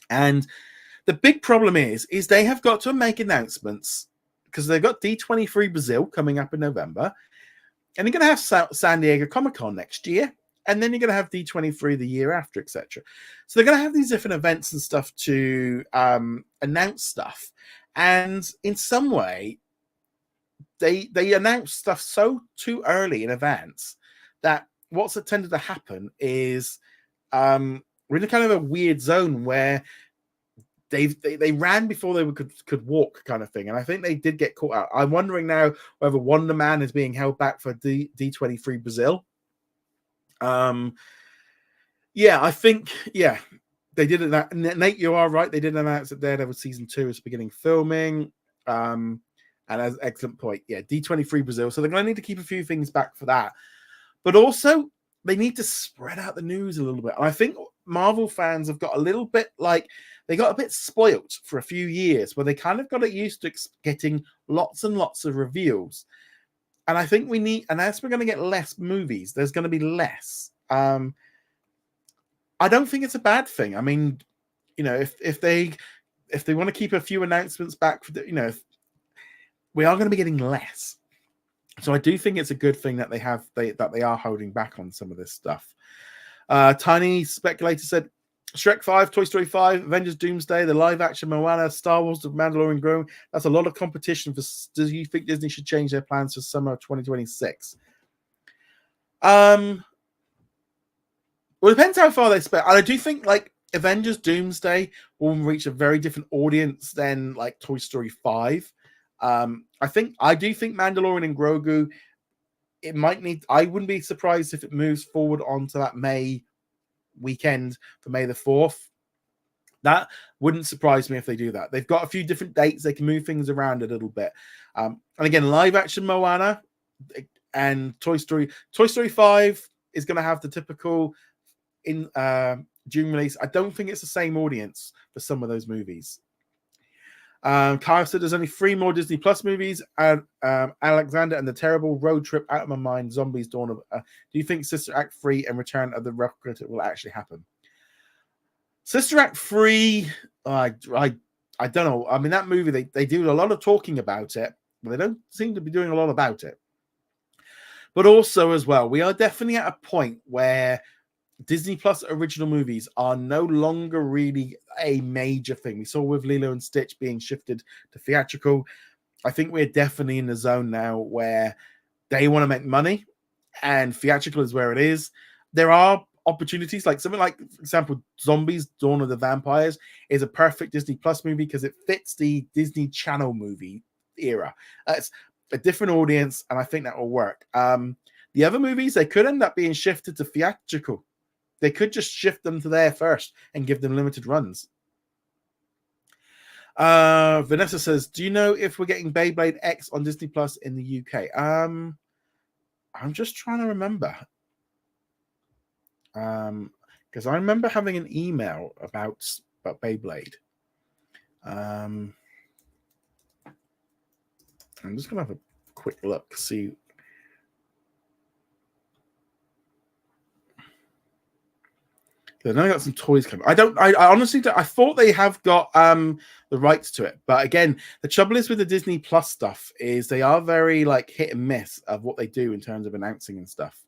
And the big problem is they have got to make announcements, because they've got D23 Brazil coming up in November. And they're going to have San Diego Comic-Con next year. And then you're going to have D23 the year after, etc. So they're going to have these different events and stuff to announce stuff. And in some way, they announce stuff so too early in advance that what's tended to happen is we're in a kind of a weird zone where they ran before they could walk, kind of thing. And I think they did get caught out. I'm wondering now whether Wonder Man is being held back for D23 Brazil. I think they did that. Nate, you are right. They did announce that Daredevil season 2 is beginning filming. And as excellent point, D23 Brazil. So they're going to need to keep a few things back for that. But also, they need to spread out the news a little bit. And I think Marvel fans have got a little bit they got a bit spoilt for a few years, where they kind of got used to getting lots and lots of reveals. And I think and as we're going to get less movies, there's going to be less. I don't think it's a bad thing. I mean, if they want to keep a few announcements back, we are going to be getting less. So I do think it's a good thing that they are holding back on some of this stuff. Tiny Speculator said, Shrek 5, Toy Story 5, Avengers Doomsday, the live action Moana, Star Wars, The Mandalorian growing. That's a lot of competition. Do you think Disney should change their plans for summer of 2026? Well, it depends how far they spend. And I do think Avengers Doomsday will reach a very different audience than Toy Story 5. I do think Mandalorian and Grogu, it might need. I wouldn't be surprised if it moves forward onto that May weekend for May the 4th. That wouldn't surprise me if they do that. They've got a few different dates. They can move things around a little bit. And again, live action Moana and Toy Story 5 is going to have the typical in June release. I don't think it's the same audience for some of those movies. Kyle said there's only 3 more Disney Plus movies, and Alexander and the Terrible, Road Trip, Out of My Mind, Zombies, Dawn of. Do you think Sister Act 3 and Return of the Rocket will actually happen? Sister Act 3, I don't know. I mean, that movie, they do a lot of talking about it, but they don't seem to be doing a lot about it. But also, as well, we are definitely at a point where Disney Plus original movies are no longer really a major thing. We saw with Lilo and Stitch being shifted to theatrical. I think we're definitely in the zone now where they want to make money and theatrical is where it is. There are opportunities, like something like, for example, Zombies Dawn of the Vampires is a perfect Disney Plus movie because it fits the Disney Channel movie era. It's a different audience, and I think that will work. The other movies, they could end up being shifted to theatrical. They could just shift them to there first and give them limited runs. Vanessa says, do you know if we're getting Beyblade X on Disney Plus in the UK? I'm just trying to remember. Because I remember having an email about Beyblade. I'm just gonna have a quick look, see. I know I got some toys coming. I honestly don't. I thought they have got the rights to it, but again, the trouble is with the Disney Plus stuff is they are very like hit and miss of what they do in terms of announcing and stuff.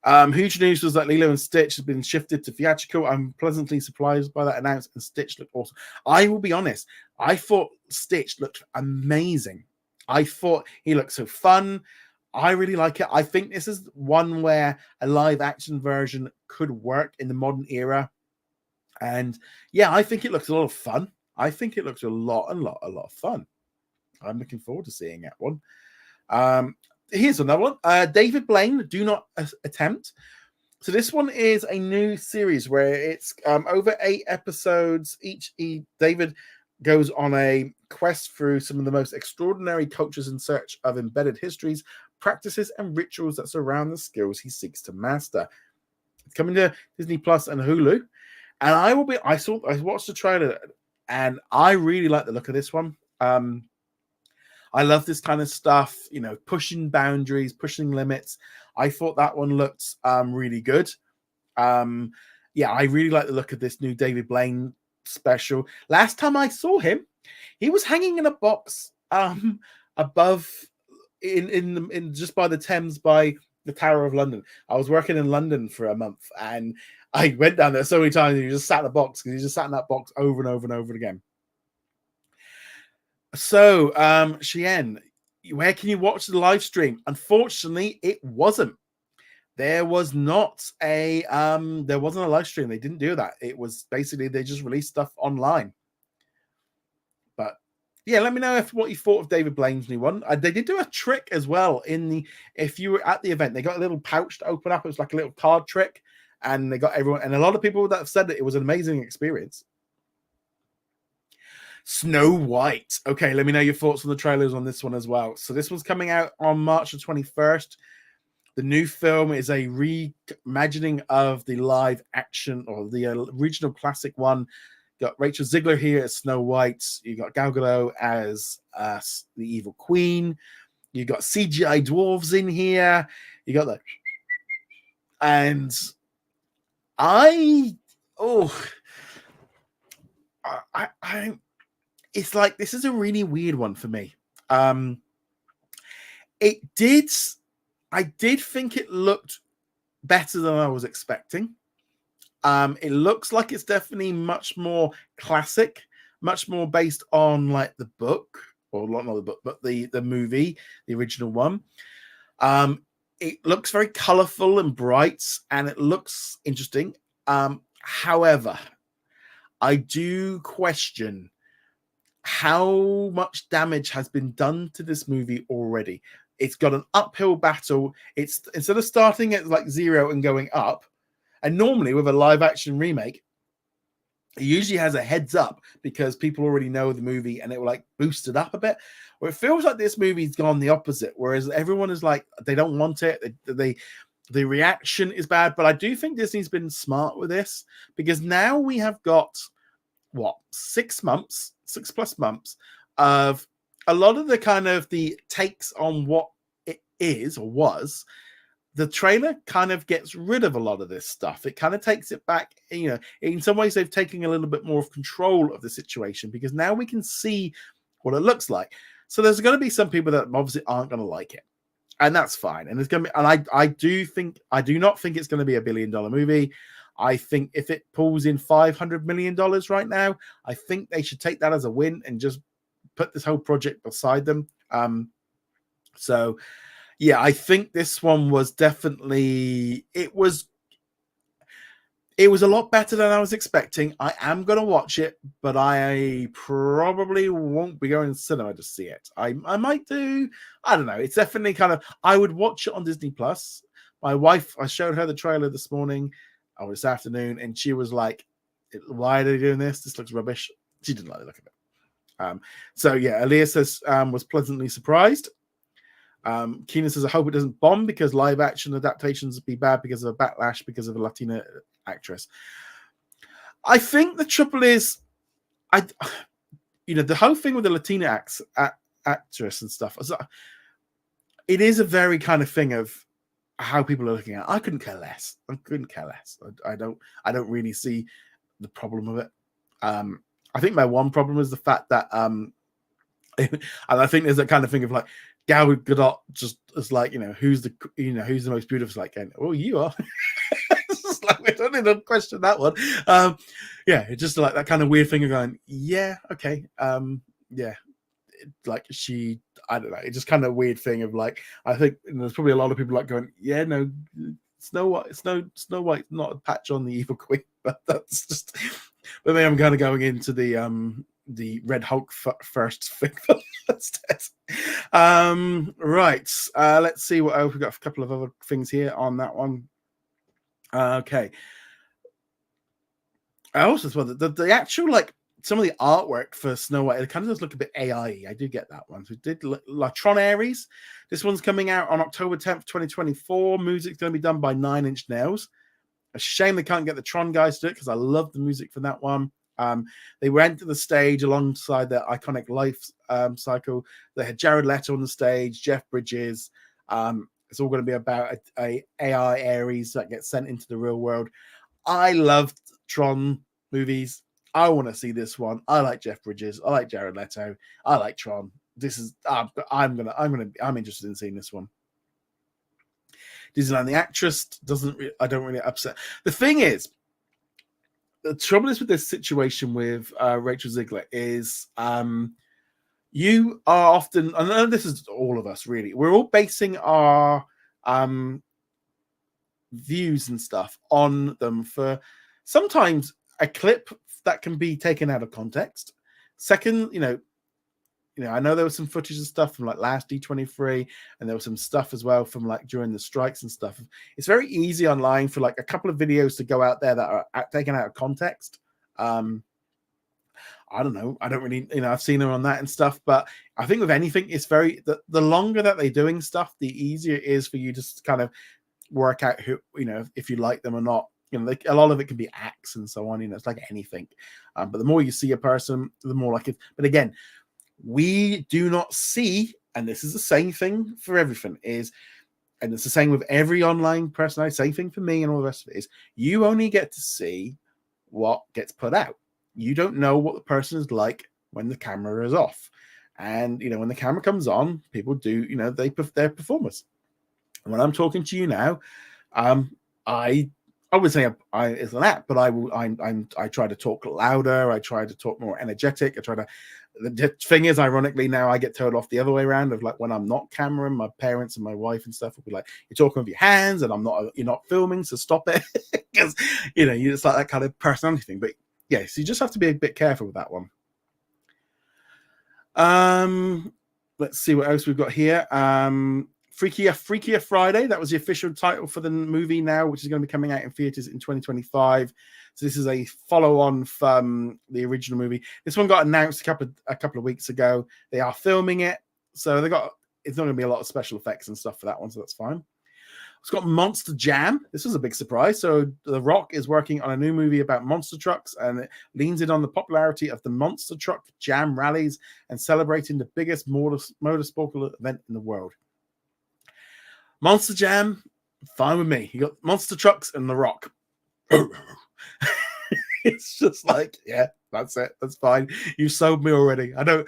Huge news was that Lilo and Stitch has been shifted to theatrical. I'm pleasantly surprised by that announcement, and Stitch looked awesome. I will be honest, I thought Stitch looked amazing. I thought he looked so fun. I really like it. I think this is one where a live action version could work in the modern era. And yeah, I think it looks a lot of fun. I think it looks a lot of fun. I'm looking forward to seeing that one. Here's another one. David Blaine, Do Not Attempt. So this one is a new series where it's over 8 episodes. David goes on a quest through some of the most extraordinary cultures in search of embedded histories, practices, and rituals that surround the skills he seeks to master. It's coming to Disney Plus and Hulu. And I watched the trailer and I really like the look of this one. I love this kind of stuff, pushing boundaries, pushing limits. I thought that one looked really good. I really like the look of this new David Blaine special. Last time I saw him, he was hanging in a box above in just by the Thames by the Tower of London. I was working in London for a month and I went down there so many times and he just sat in the box because he just sat in that box over and over and over again. So, Cheyenne, where can you watch the live stream? Unfortunately, it wasn't. There was not a live stream. They didn't do that. It was basically they just released stuff online. But yeah, let me know what you thought of David Blaine's new one. They did do a trick as well if you were at the event. They got a little pouch to open up. It was like a little card trick, and they got everyone. And a lot of people that have said that it was an amazing experience. Snow White. Okay, let me know your thoughts on the trailers on this one as well. So this one's coming out on March the 21st. The new film is a reimagining of the live action or the original classic one. Got Rachel Ziegler here as Snow White. You got Gal Gadot as the evil queen. You got CGI dwarves in here. You got that, and I it's like this is a really weird one for me. I did think it looked better than I was expecting. It looks like it's definitely much more classic, much more based on like the book, or not the book, but the movie, the original one. It looks very colorful and bright, and it looks interesting. However, I do question how much damage has been done to this movie already. It's got an uphill battle. It's instead of starting at like 0 and going up, and normally with a live action remake, it usually has a heads up because people already know the movie and it will like boost it up a bit. Where it feels like this movie's gone the opposite, whereas everyone is like, they don't want it. The reaction is bad, but I do think Disney's been smart with this because now we have got 6 plus months of a lot of the kind of the takes on what it is or was. The trailer kind of gets rid of a lot of this stuff. It kind of takes it back. In some ways, they've taken a little bit more of control of the situation because now we can see what it looks like. So there's going to be some people that obviously aren't going to like it. and that's fine. And it's gonna be, and I do not think it's gonna be $1 billion movie. I think if it pulls in $500 million right now, I think they should take that as a win and just put this whole project beside them. So yeah, I think this one was definitely, it was a lot better than I was expecting. I am going to watch it, but I probably won't be going to cinema to see it. I might do. I don't know. It's definitely kind of, I would watch it on Disney Plus. My wife, I showed her the trailer this morning or this afternoon, and she was like, why are they doing this? This looks rubbish. She didn't like the look of it. So yeah, Aaliyah says, was pleasantly surprised. Keenan says, I hope it doesn't bomb because live action adaptations would be bad because of a backlash because of a Latina actress. I think the trouble is, the whole thing with the Latina actress and stuff, it is a very kind of thing of how people are looking at it. I couldn't care less. I don't really see the problem of it. I think my one problem is the fact that, and I think there's that kind of thing of like, Gal Gadot just is like, who's the most beautiful? It's like, oh, you are. It's like, we don't need to question that one. Yeah, it's just like that kind of weird thing of going, yeah, okay, yeah, like she, I don't know, it's just kind of weird thing of like, I think there's probably a lot of people like going, yeah, no, Snow White, not a patch on the Evil Queen, but that's just. But maybe I'm kind of going into the Red Hulk first thing. Right. Let's see what else. We've got a couple of other things here on that one. Okay. I also saw the actual, like, some of the artwork for Snow White, it kind of does look a bit AI. I do get that one. So we did Tron Aries. This one's coming out on October 10th, 2024. Music's going to be done by 9 Inch Nails. A shame they can't get the Tron guys to do it because I love the music for that one. They went to the stage alongside their iconic life cycle. They had Jared Leto on the stage, Jeff Bridges. It's all going to be about a AI Aries that gets sent into the real world. I loved Tron movies. I want to see this one. I like Jeff Bridges. I like Jared Leto. I like Tron. This is I'm interested in seeing this one. Disneyland, the actress I don't really upset. The thing is, the trouble is with this situation with Rachel Ziegler is you are often, and this is all of us really, we're all basing our views and stuff on them for sometimes a clip that can be taken out of context. Second, I know there was some footage and stuff from like last D23, and there was some stuff as well from like during the strikes and stuff. It's very easy online for like a couple of videos to go out there that are taken out of context. I don't know. I don't really, I've seen her on that and stuff, but I think with anything, it's very, the longer that they're doing stuff, the easier it is for you to kind of work out who, if you like them or not. Like a lot of it can be acts and so on, it's like anything. But the more you see a person, the more like it. But again, we do not see, and this is the same thing for everything, and it's the same with every online personality, same thing for me and all the rest of it, is you only get to see what gets put out. You don't know what the person is like when the camera is off. And, when the camera comes on, people do, they're performers. And when I'm talking to you now, I would say it's an app, but I try to talk louder. I try to talk more energetic. The thing is, ironically, now I get told off the other way around of like when I'm not cameraing, my parents and my wife and stuff will be like, you're talking with your hands and you're not filming, so stop it. Because, it's like that kind of personality thing. But yeah, so you just have to be a bit careful with that one. Let's see what else we've got here. Freakier Friday. That was the official title for the movie now, which is going to be coming out in theaters in 2025. So this is a follow-on from the original movie. This one got announced a couple of weeks ago. They are filming it, so it's not going to be a lot of special effects and stuff for that one, so that's fine. It's got Monster Jam. This was a big surprise. So The Rock is working on a new movie about monster trucks, and it leans in on the popularity of the monster truck jam rallies and celebrating the biggest motorsport event in the world. Monster Jam, fine with me. You got monster trucks and The Rock. It's just like, yeah, that's it. That's fine. You sold me already. I don't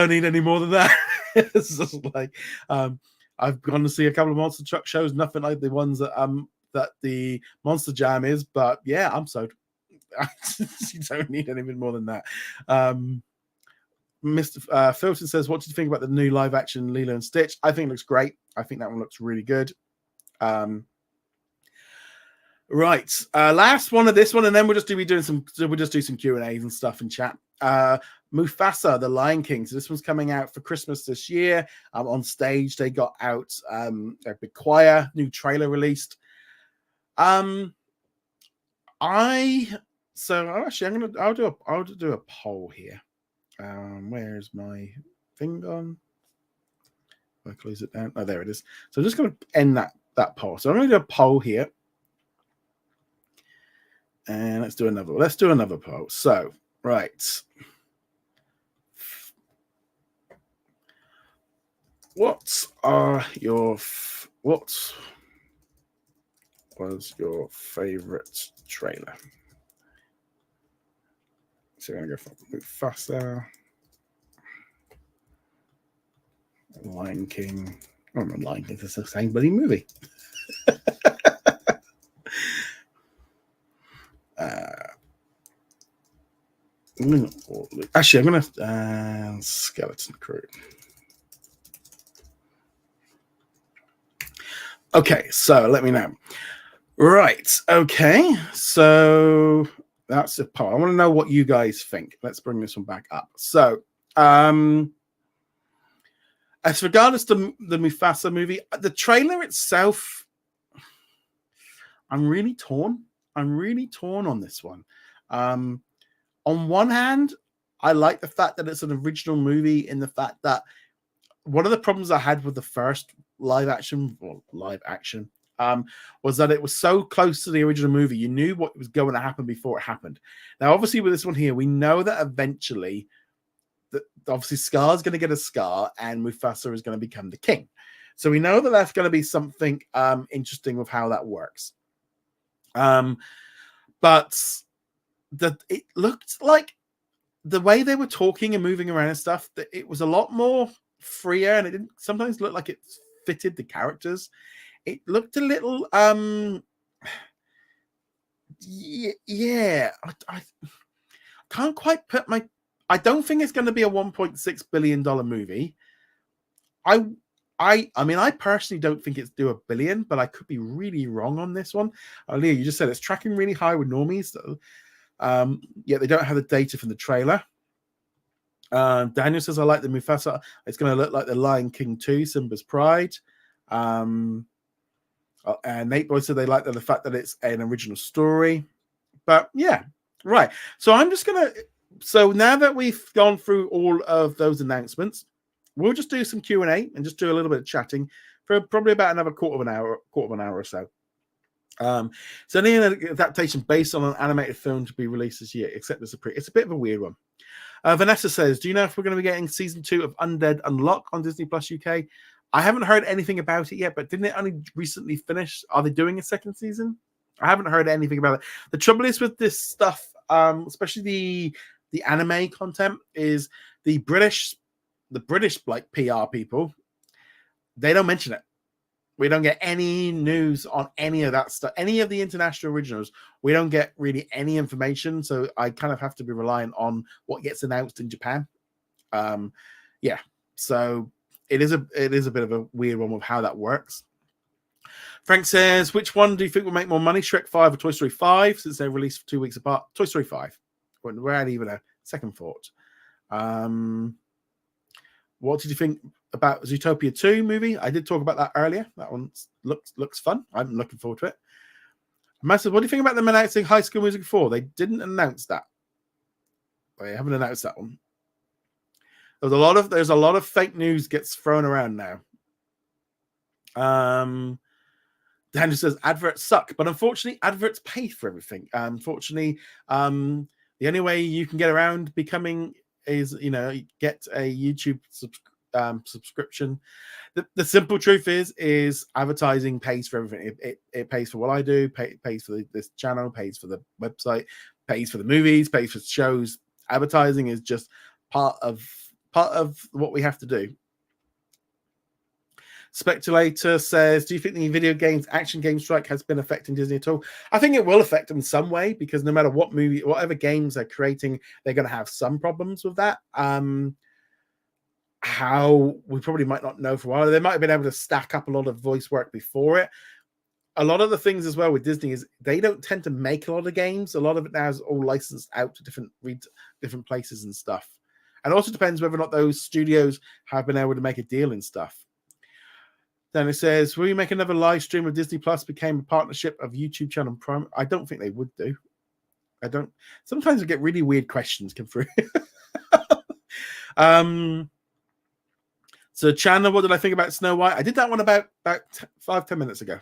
need any more than that. It's just like, I I've gone to see a couple of monster truck shows, nothing like the ones that the Monster Jam is, but yeah, I'm sold. You don't need anything more than that. Mr. Filton says, what do you think about the new live action Lilo and Stitch? I think it looks great. I think that one looks really good. Right, last one of this one, and then we'll just do some Q&As and stuff in chat. Mufasa, the Lion King. So this one's coming out for Christmas this year. On stage, they got out a big choir, new trailer released. I'll do a poll here. Where's my thing gone? I close it down. Oh, there it is. So I'm just going to end that poll. So I'm going to do a poll here. And let's do another poll. So, right. What was your favorite trailer? So we're going to go for Mufasa, Lion King. Oh, not Lion King, it's the same bloody movie. Actually, I'm going to Skeleton Crew. Okay, so let me know. Right, okay, so that's the poll. I want to know what you guys think. Let's bring this one back up. So, as regards to the Mufasa movie, the trailer itself, I'm really torn. On this one. On one hand, I like the fact that it's an original movie in the fact that one of the problems I had with the first live action was that it was so close to the original movie. You knew what was going to happen before it happened. Now, obviously, with this one here, we know that eventually, obviously, Scar's going to get a scar and Mufasa is going to become the king. So we know that that's going to be something interesting with how that works. But it looked like the way they were talking and moving around and stuff, that it was a lot more freer, and it didn't sometimes look like it fitted the characters. It looked a little I can't quite put I don't think it's going to be a $1.6 billion movie. I mean, I personally don't think it's due $1 billion, but I could be really wrong on this one. Leo, you just said it's tracking really high with normies, though. Yeah, they don't have the data from the trailer. Daniel says, I like the Mufasa. It's going to look like the Lion King 2, Simba's Pride. And Nate Boy said they like the fact that it's an original story. But yeah, right. So now that we've gone through all of those announcements, we'll just do some Q&A and just do a little bit of chatting for probably about another quarter of an hour or so. So any adaptation based on an animated film to be released this year, except it's a bit of a weird one. Vanessa says, do you know if we're going to be getting season 2 of Undead Unlock on Disney Plus UK? I haven't heard anything about it yet, but didn't it only recently finish? Are they doing a second season? I haven't heard anything about it. The trouble is with this stuff, especially the anime content, is the British like PR people, they don't mention it. We don't get any news on any of that stuff. Any of the international originals, we don't get really any information. So I kind of have to be reliant on what gets announced in Japan. Yeah. So it is a bit of a weird one with how that works. Frank says, which one do you think will make more money, Shrek 5 or Toy Story 5, since they're released 2 weeks apart? Toy Story 5. Without even a second thought. What did you think about Zootopia 2 movie? I did talk about that earlier. That one looks fun. I'm looking forward to it. Massive, what do you think about them announcing High School Musical 4? They didn't announce that. They haven't announced that one. There's a lot of fake news gets thrown around now. Daniel says adverts suck, but unfortunately, adverts pay for everything. Unfortunately, the only way you can get around becoming is, get a YouTube subscription. The simple truth is advertising pays for everything. It pays for what I do, pays for this channel, pays for the website, pays for the movies, pays for shows. Advertising is just part of what we have to do. Speculator says, do you think the video games action game strike has been affecting Disney at all? I think it will affect them some way, because no matter what movie, whatever games they're creating, they're going to have some problems with that. How, we probably might not know for a while. They might have been able to stack up a lot of voice work before it. A lot of the things as well with Disney is they don't tend to make a lot of games. A lot of it now is all licensed out to different places and stuff. And it also depends whether or not those studios have been able to make a deal and stuff. Then it says, will you make another live stream of Disney Plus became a partnership of YouTube channel and Prime? I don't think they would do. I don't. Sometimes we get really weird questions come through. So Chandler, what did I think about Snow White? I did that one about 5-10 minutes ago.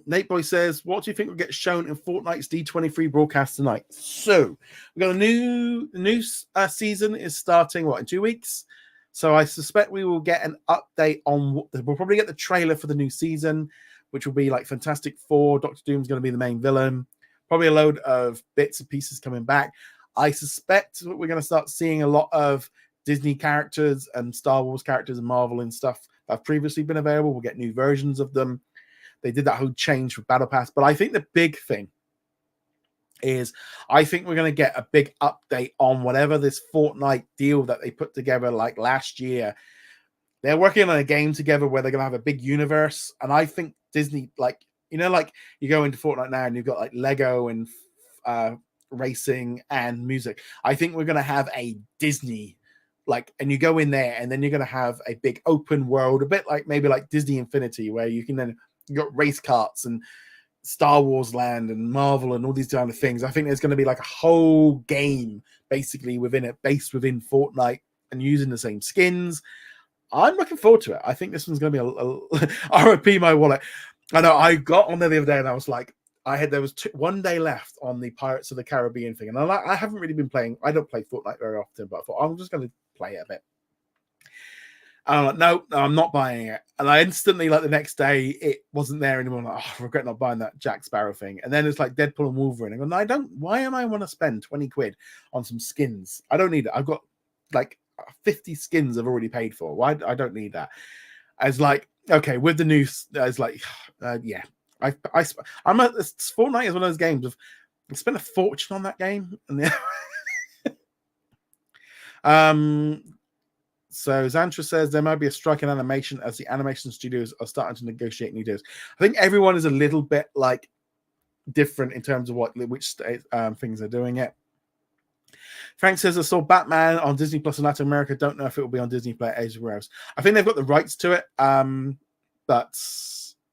Nate Boy says, what do you think will get shown in Fortnite's D23 broadcast tonight? So we got a new season is starting in 2 weeks. So I suspect we will get an update on we'll probably get the trailer for the new season, which will be like Fantastic Four. Doctor Doom's going to be the main villain. Probably a load of bits and pieces coming back. I suspect we're going to start seeing a lot of Disney characters and Star Wars characters and Marvel and stuff that have previously been available. We'll get new versions of them. They did that whole change with Battle Pass. But I think the big thing is I think we're going to get a big update on whatever this Fortnite deal that they put together like last year. They're working on a game together where they're going to have a big universe. And I think Disney, like you go into Fortnite now and you've got like Lego and racing and music. I think we're going to have a Disney and you go in there and then you're going to have a big open world, a bit like maybe like Disney Infinity, where you can then you got race carts and Star Wars Land and Marvel and all these kind of things. I think there's going to be like a whole game basically within it, based within Fortnite and using the same skins. I'm looking forward to it. I think this one's going to be a RIP my wallet. I know I got on there the other day and I was like, there was 1 day left on the Pirates of the Caribbean thing. And I haven't really been playing. I don't play Fortnite very often, but I thought I'm just going to play it a bit. And I'm like, no, I'm not buying it. And I instantly, the next day, it wasn't there anymore. I'm like, I regret not buying that Jack Sparrow thing. And then it's like Deadpool and Wolverine. I go, no, why am I want to spend 20 quid on some skins? I don't need it. I've got 50 skins I've already paid for. Why? I don't need that. As okay, with the news, it's yeah. Fortnite is one of those games of I spent a fortune on that game. And so Zantra says there might be a strike in animation as the animation studios are starting to negotiate new deals. I think everyone is a little bit different in terms of which things are doing it. Frank says I saw Batman on Disney Plus in Latin America. Don't know if it will be on Disney Play everywhere else. I think they've got the rights to it, but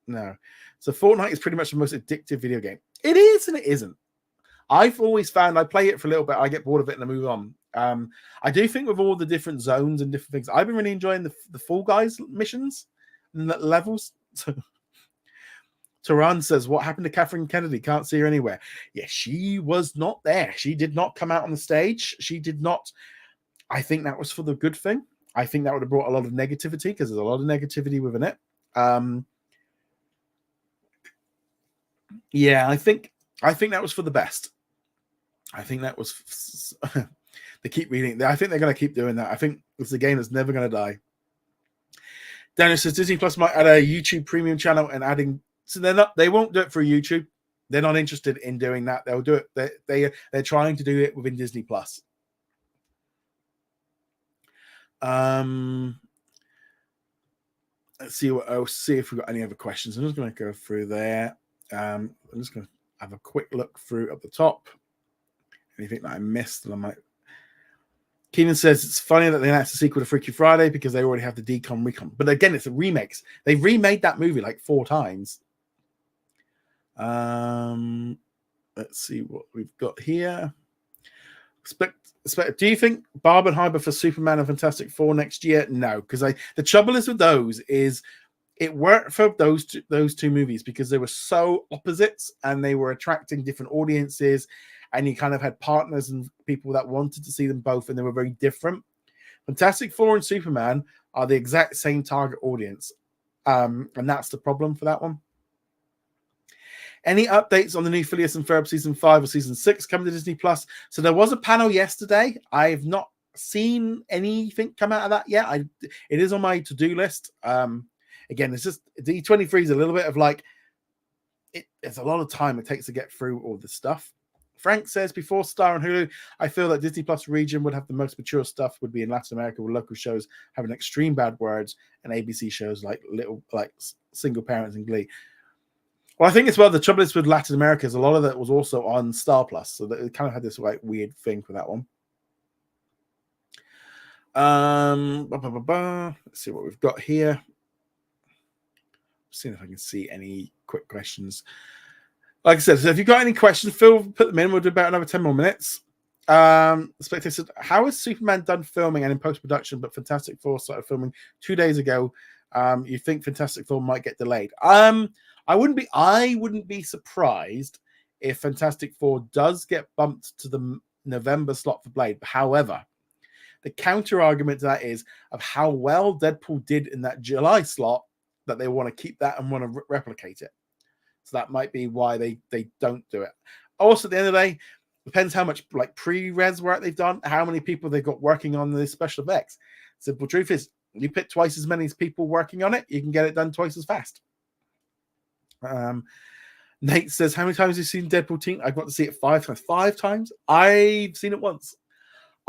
no. So Fortnite is pretty much the most addictive video game. It is and it isn't. I've always found I play it for a little bit, I get bored of it and I move on. I do think with all the different zones and different things, I've been really enjoying the Fall Guys missions and the levels. Tron says, what happened to Catherine Kennedy? Can't see her anywhere. Yeah, she was not there. She did not come out on the stage. She did not. I think that was for the good thing. I think that would have brought a lot of negativity because there's a lot of negativity within it. Yeah, I think that was for the best. I think that was. They keep reading. I think they're going to keep doing that. I think it's a game that's never going to die. Daniel says Disney Plus might add a YouTube premium channel and adding. So they won't do it for YouTube. They're not interested in doing that. They'll do it. They're trying to do it within Disney Plus. Let's see what else. See if we've got any other questions. I'm just going to go through there. I'm just going to have a quick look through at the top. Anything that I missed, and I might. Keenan says it's funny that they announced a sequel to Freaky Friday because they already have the Decom Recon. But again, it's a remix. They've remade that movie 4 times. Let's see what we've got here. Do you think Barbenheimer for Superman and Fantastic Four next year? No, because the trouble is with those is it worked for those two movies because they were so opposites and they were attracting different audiences. And you kind of had partners and people that wanted to see them both, and they were very different. Fantastic Four and Superman are the exact same target audience. And that's the problem for that one. Any updates on the new Phileas and Ferb season 5 or season 6 coming to Disney Plus? So there was a panel yesterday. I've not seen anything come out of that yet. It is on my to-do list. Again, it's just D23 is a little bit of like it's a lot of time it takes to get through all this stuff. Frank says, before Star and Hulu, I feel that Disney Plus region would have the most mature stuff would be in Latin America, with local shows having extreme bad words and ABC shows like Single Parents and Glee. Well, I think as well, the trouble is with Latin America is a lot of that was also on Star Plus, so that it kind of had this like weird thing for that one. Let's see what we've got here. See if I can see any quick questions. Like I said, so if you've got any questions, Phil, put them in. We'll do about another 10 more minutes. Spectator said, how is Superman done filming and in post-production, but Fantastic Four started filming 2 days ago? You think Fantastic Four might get delayed? I wouldn't be surprised if Fantastic Four does get bumped to the November slot for Blade. However, the counter argument to that is of how well Deadpool did in that July slot that they want to keep that and want to replicate it. So that might be why they don't do it. Also, at the end of the day, depends how much like pre-res work they've done, how many people they've got working on the special effects. Simple truth is, you put twice as many people working on it, you can get it done twice as fast. Nate says, how many times have you seen Deadpool Teen? I've got to see it 5 times. 5 times? I've seen it once.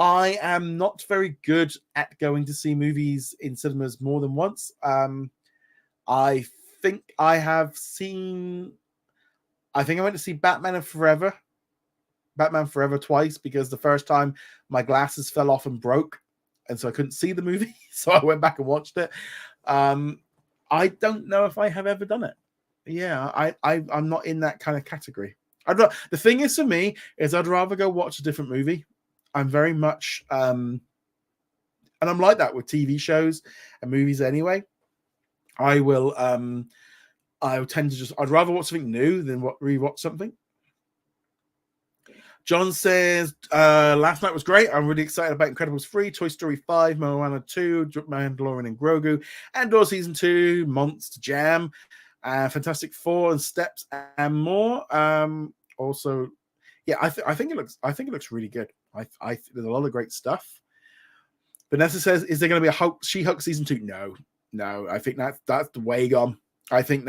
I am not very good at going to see movies in cinemas more than once. I think I went to see Batman Forever twice, because the first time my glasses fell off and broke, and so I couldn't see the movie. So I went back and watched it. I don't know if I have ever done it. Yeah, I'm not in that kind of category. The thing is, for me, is I'd rather go watch a different movie. I'm very much and I'm like that with TV shows and movies anyway. I'll tend to I'd rather watch something new than rewatch something. John says, last night was great. I'm really excited about Incredibles 3, Toy Story 5, Moana 2, Mandalorian and Grogu, Andor Season 2, Monster Jam, Fantastic Four and Steps and more. Also, yeah, I think it looks really good. There's a lot of great stuff. Vanessa says, is there going to be a She-Hulk Season 2? No, I think that's the way gone. I think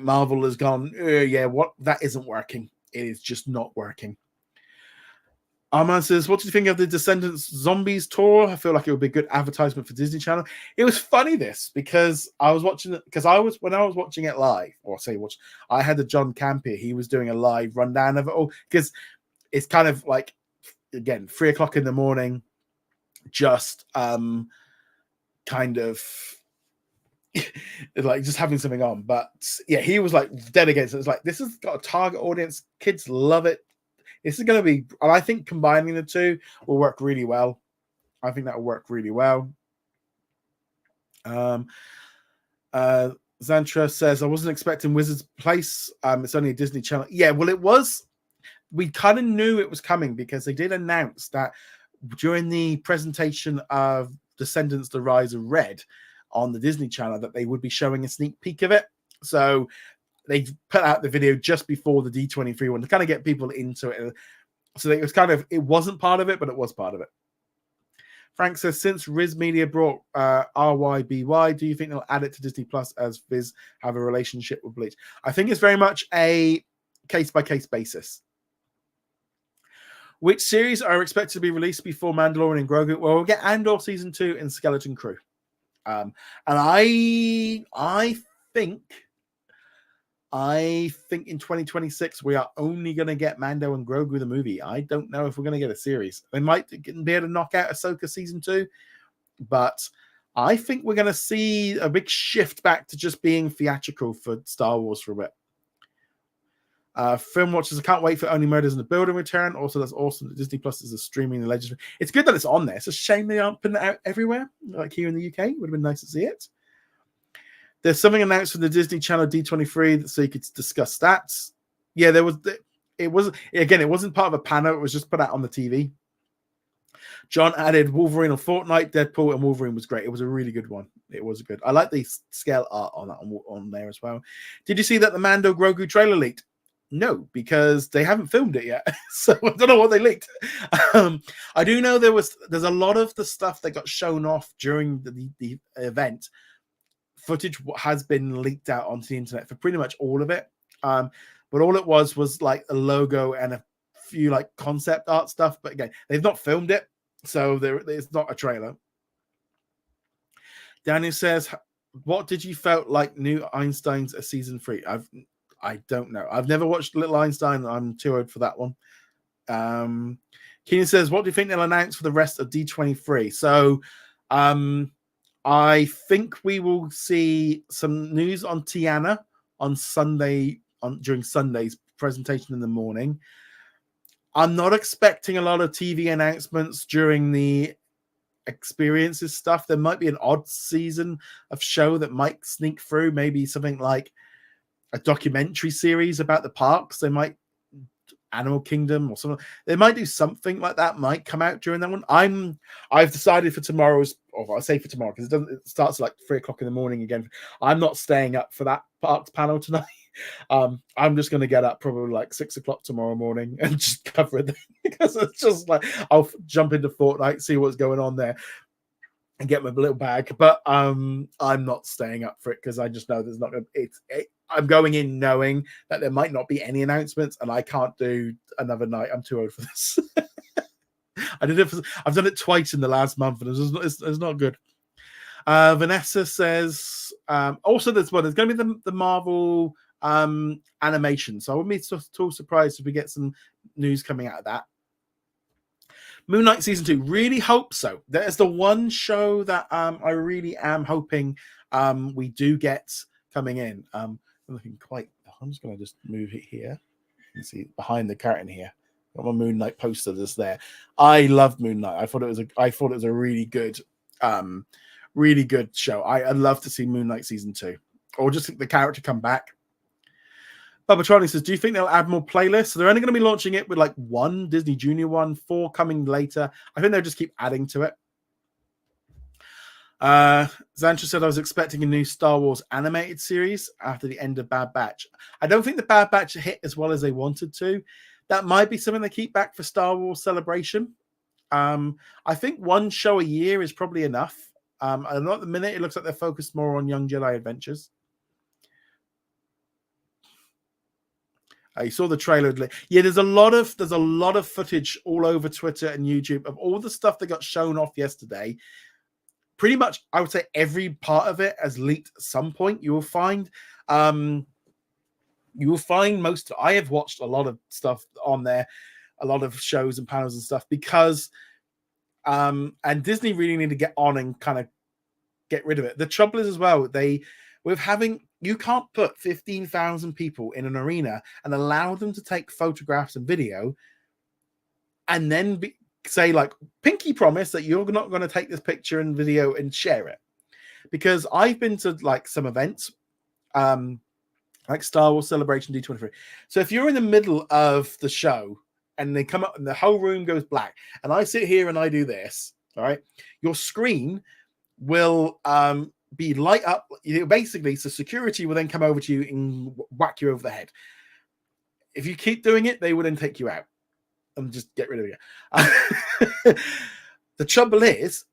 Marvel has gone, that isn't working. It is just not working. Armand says, what do you think of the Descendants Zombies tour? I feel like it would be a good advertisement for Disney Channel. It was funny because I was watching it, when I was watching it live, I had the John Campier. He was doing a live rundown of it all, because it's kind of like, again, 3 o'clock in the morning, just kind of like just having something on. But yeah, he was like dead against it. It's like, this has got a target audience. Kids love it. This is going to be, and I think combining the two will work really well. I think that will work really well. Zantra says, I wasn't expecting Wizard's Place. It's only a Disney Channel. Yeah, well, it was. We kind of knew it was coming, because they did announce that during the presentation of Descendants: The Rise of Red on the Disney Channel, that they would be showing a sneak peek of it. So they put out the video just before the D23 one to kind of get people into it. So it was it wasn't part of it, but it was part of it. Frank says, since Riz Media brought RYBY, do you think they'll add it to Disney Plus as Viz have a relationship with Bleach? I think it's very much a case-by-case basis. Which series are expected to be released before Mandalorian and Grogu? Well, we'll get Andor Season 2 and Skeleton Crew. And I think in 2026 we are only going to get Mando and Grogu the movie. I don't know if we're going to get a series. They might be able to knock out Ahsoka Season 2, but I think we're going to see a big shift back to just being theatrical for Star Wars for a bit. Film watchers, I can't wait for Only Murders in the Building return. Also, that's awesome that Disney Plus is a streaming legend. It's good that it's on there. It's a shame they aren't putting it out everywhere, like here in the UK. It would have been nice to see it. There's something announced for the Disney Channel D23, so you could discuss stats. Yeah, there was. It wasn't part of a panel. It was just put out on the TV. John added Wolverine on Fortnite, Deadpool, and Wolverine was great. It was a really good one. It was good. I like the scale art on that on there as well. Did you see that the Mando Grogu trailer leaked? No, because they haven't filmed it yet. So I don't know what they leaked. I do know there's a lot of the stuff that got shown off during the event. Footage has been leaked out onto the internet for pretty much all of it. But all it was like a logo and a few like concept art stuff. But again, they've not filmed it, so it's not a trailer. Daniel says, "What did you felt like new Einstein's a season 3?" I don't know. I've never watched Little Einstein. I'm too old for that one. Keenan says, "What do you think they'll announce for the rest of D23?" So, I think we will see some news on Tiana on Sunday, during Sunday's presentation in the morning. I'm not expecting a lot of TV announcements during the experiences stuff. There might be an odd season of show that might sneak through, maybe something like a documentary series about the parks. They might, Animal Kingdom or something. They might do something like that, might come out during that one. I've decided for tomorrow's, or I say for tomorrow, because it starts at like 3:00 in the morning again. I'm not staying up for that parks panel tonight. I'm just going to get up probably like 6:00 tomorrow morning and just cover it, because it's just like I'll jump into Fortnite, see what's going on there, and get my little bag. But I'm not staying up for it, because I just know there's not going to. I'm going in knowing that there might not be any announcements, and I can't do another night. I'm too old for this. I've done it twice in the last month, and it's not good. Vanessa says, also there's going to be the Marvel animation, so I wouldn't be at all surprised if we get some news coming out of that. Moon Knight season 2, really hope so. There's the one show that I really am hoping we do get coming in. I'm just going to just move it here. You can see behind the curtain here. Got my Moon Knight poster that's there. I love Moon Knight. I thought it was a really good show. I'd love to see Moon Knight season 2, or just the character come back. Bubba Charlie says, "Do you think they'll add more playlists?" So they're only going to be launching it with like 1 Disney Junior one, 4 coming later. I think they'll just keep adding to it. Zantra said, "I was expecting a new Star Wars animated series after the end of Bad Batch." I don't think the Bad Batch hit as well as they wanted to. That might be something they keep back for Star Wars Celebration. I think 1 show a year is probably enough. And at the minute, it looks like they're focused more on Young Jedi Adventures. You saw the trailer. Yeah, there's a lot of footage all over Twitter and YouTube of all the stuff that got shown off yesterday. Pretty much, I would say every part of it has leaked at some point. You will find most. I have watched a lot of stuff on there, a lot of shows and panels and stuff, because and Disney really need to get on and kind of get rid of it. The trouble is as well, you can't put 15,000 people in an arena and allow them to take photographs and video, and then say like, pinky promise that you're not going to take this picture and video and share it. Because I've been to like some events, like Star Wars Celebration D23. So if you're in the middle of the show and they come up and the whole room goes black, and I sit here and I do this, all right, your screen will be light up, basically, so security will then come over to you and whack you over the head. If you keep doing it, they will then take you out and just get rid of you. The trouble is,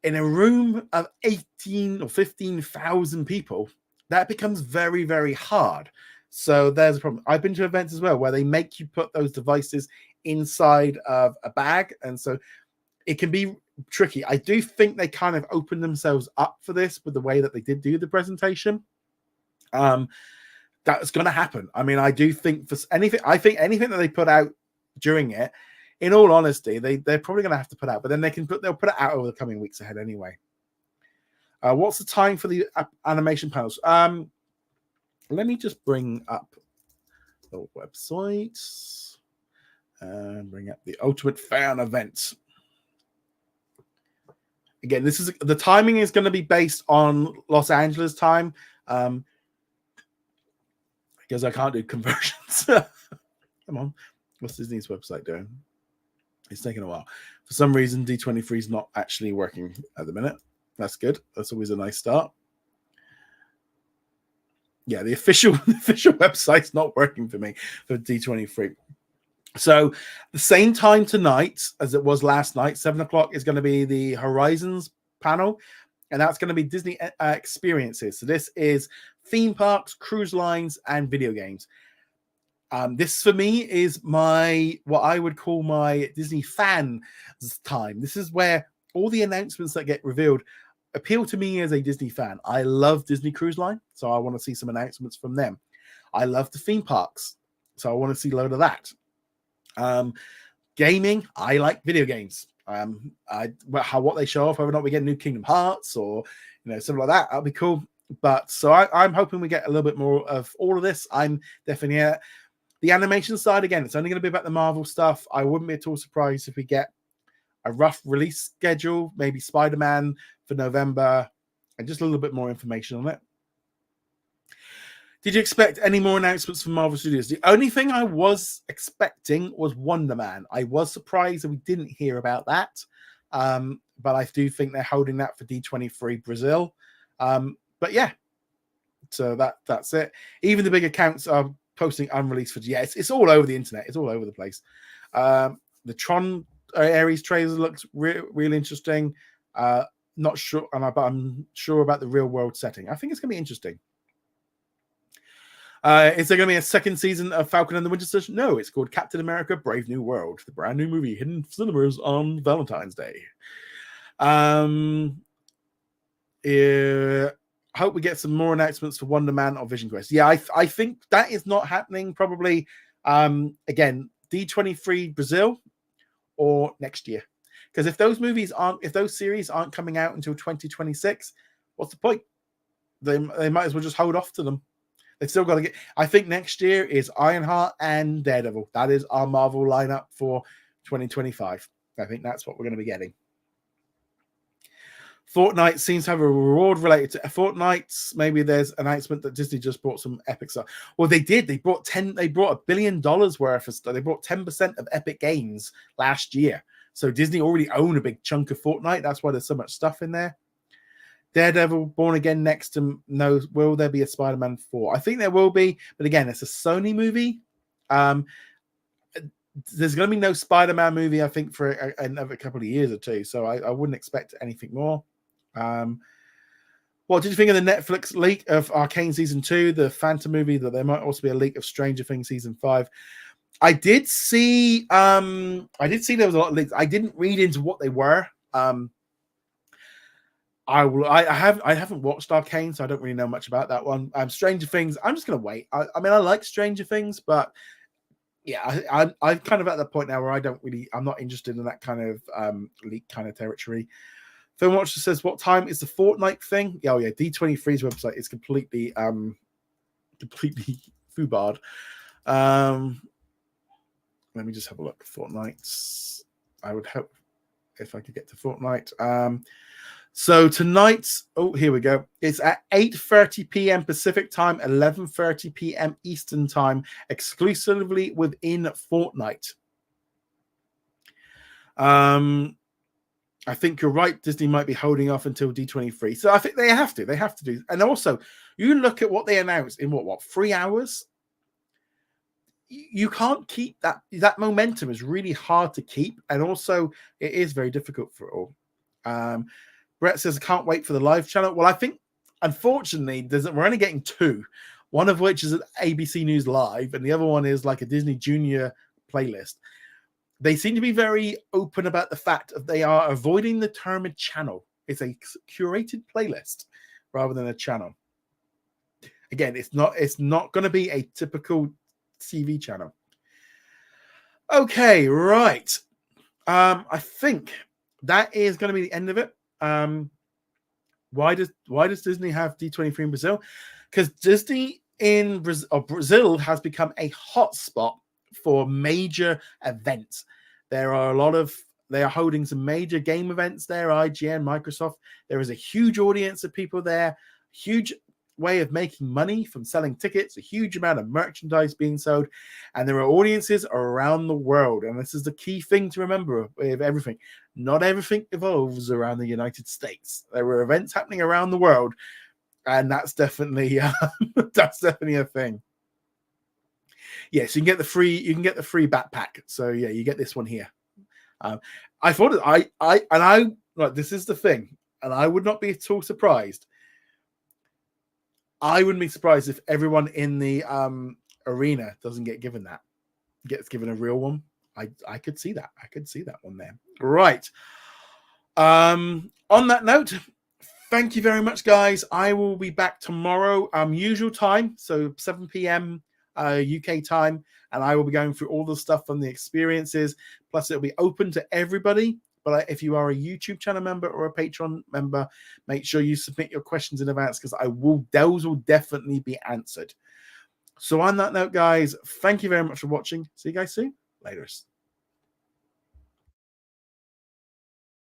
in a room of 18 or 15,000 people, that becomes very, very hard. So there's a problem. I've been to events as well where they make you put those devices inside of a bag, and so it can be tricky. I do think they kind of opened themselves up for this with the way that they did do the presentation. That's going to happen. I mean, I do think anything that they put out during it, in all honesty, they're probably going to have to put out, but then they'll put it out over the coming weeks ahead anyway. What's the time for the animation panels? Let me just bring up the website and bring up the Ultimate Fan Events. Again, the timing is going to be based on Los Angeles time, because I can't do conversions. Come on, what's Disney's website doing? It's taking a while. For some reason, D23 is not actually working at the minute. That's good. That's always a nice start. Yeah, the official website's not working for me for D23. So the same time tonight as it was last night, 7 o'clock is going to be the Horizons panel, and that's going to be Disney experiences. So this is theme parks, cruise lines, and video games. This for me is what I would call my Disney fan time. This is where all the announcements that get revealed appeal to me as a Disney fan. I love Disney Cruise Line, so I want to see some announcements from them. I love the theme parks, so I want to see a load of that. Gaming, I like video games. What they show off, whether or not we get new Kingdom Hearts or something like that, that'll be cool. But so I'm hoping we get a little bit more of all of this. I'm definitely the animation side again. It's only going to be about the Marvel stuff. I wouldn't be at all surprised if we get a rough release schedule, maybe Spider-Man for November, and just a little bit more information on it. Did you expect any more announcements from Marvel Studios? The only thing I was expecting was Wonder Man. I was surprised that we didn't hear about that, but I do think they're holding that for D23 Brazil. But yeah, so that's it. Even the big accounts are posting unreleased footage. Yeah, it's all over the internet. It's all over the place. The Tron Ares trailer looks really interesting. Not sure, but I'm sure about the real world setting. I think it's going to be interesting. Is there going to be a second season of Falcon and the Winter Soldier? No, it's called Captain America: Brave New World, the brand new movie hidden in cinemas on Valentine's Day. Hope we get some more announcements for Wonder Man or Vision Quest. Yeah, I think that is not happening. Probably again D23 Brazil or next year, because if those series aren't coming out until 2026, what's the point? They might as well just hold off to them. They've still got to get. I think next year is Ironheart and Daredevil. That is our Marvel lineup for 2025. I think that's what we're going to be getting. Fortnite seems to have a reward related to Fortnite. Maybe there's an announcement that Disney just bought some Epic stuff. Well, they did. They brought $1 billion worth of stuff. They brought 10% of Epic Games last year. So Disney already own a big chunk of Fortnite. That's why there's so much stuff in there. Daredevil Born Again next to knows. Will there be a Spider-Man 4? I think there will be, but again, it's a Sony movie. There's going to be no Spider-Man movie, I think, for another couple of years or two. So I wouldn't expect anything more. What did you think of the Netflix leak of Arcane Season 2, the Phantom movie, that there might also be a leak of Stranger Things Season 5? I did see there was a lot of leaks. I didn't read into what they were. I haven't watched Arcane, so I don't really know much about that one. Stranger Things, I'm just gonna wait. I mean, I like Stranger Things, but yeah, I'm kind of at the point now where I'm not interested in that kind of leak kind of territory. Film Watcher says, what time is the Fortnite thing? Oh yeah, D23's website is completely foobarred. Let me just have a look. Fortnite. I would hope if I could get to Fortnite. So tonight, here we go. It's at 8:30 p.m. Pacific time, 11:30 p.m. Eastern time, exclusively within Fortnite. I think you're right. Disney might be holding off until D23. So I think they have to. They have to do. And also, you look at what they announced in what 3 hours. You can't keep that. That momentum is really hard to keep, and also it is very difficult for all. Brett says, I can't wait for the live channel. Well, I think, unfortunately, we're only getting 2. One of which is an ABC News Live, and the other one is like a Disney Junior playlist. They seem to be very open about the fact that they are avoiding the term a channel. It's a curated playlist rather than a channel. Again, it's not going to be a typical TV channel. Okay, right. I think that is going to be the end of it. Why does Disney have D23 in Brazil? Because Disney in Brazil has become a hotspot for major events. They are holding some major game events there, IGN, Microsoft. There is a huge audience of people there, huge way of making money from selling tickets, a huge amount of merchandise being sold, and there are audiences around the world. And this is the key thing to remember with everything. Not everything evolves around the United States. There were events happening around the world, and that's definitely that's definitely a thing. Yes, you can get the free backpack. So yeah, you get this one here. I thought right, this is the thing, and I would not be at all surprised. I wouldn't be surprised if everyone in the arena doesn't get given that. Gets given a real one. I could see that. I could see that one there. Right. On that note, thank you very much, guys. I will be back tomorrow, usual time, so 7 p.m. UK time, and I will be going through all the stuff from the experiences. Plus, it'll be open to everybody. But if you are a YouTube channel member or a Patreon member, make sure you submit your questions in advance, because those will definitely be answered. So on that note, guys, thank you very much for watching. See you guys soon. Laters.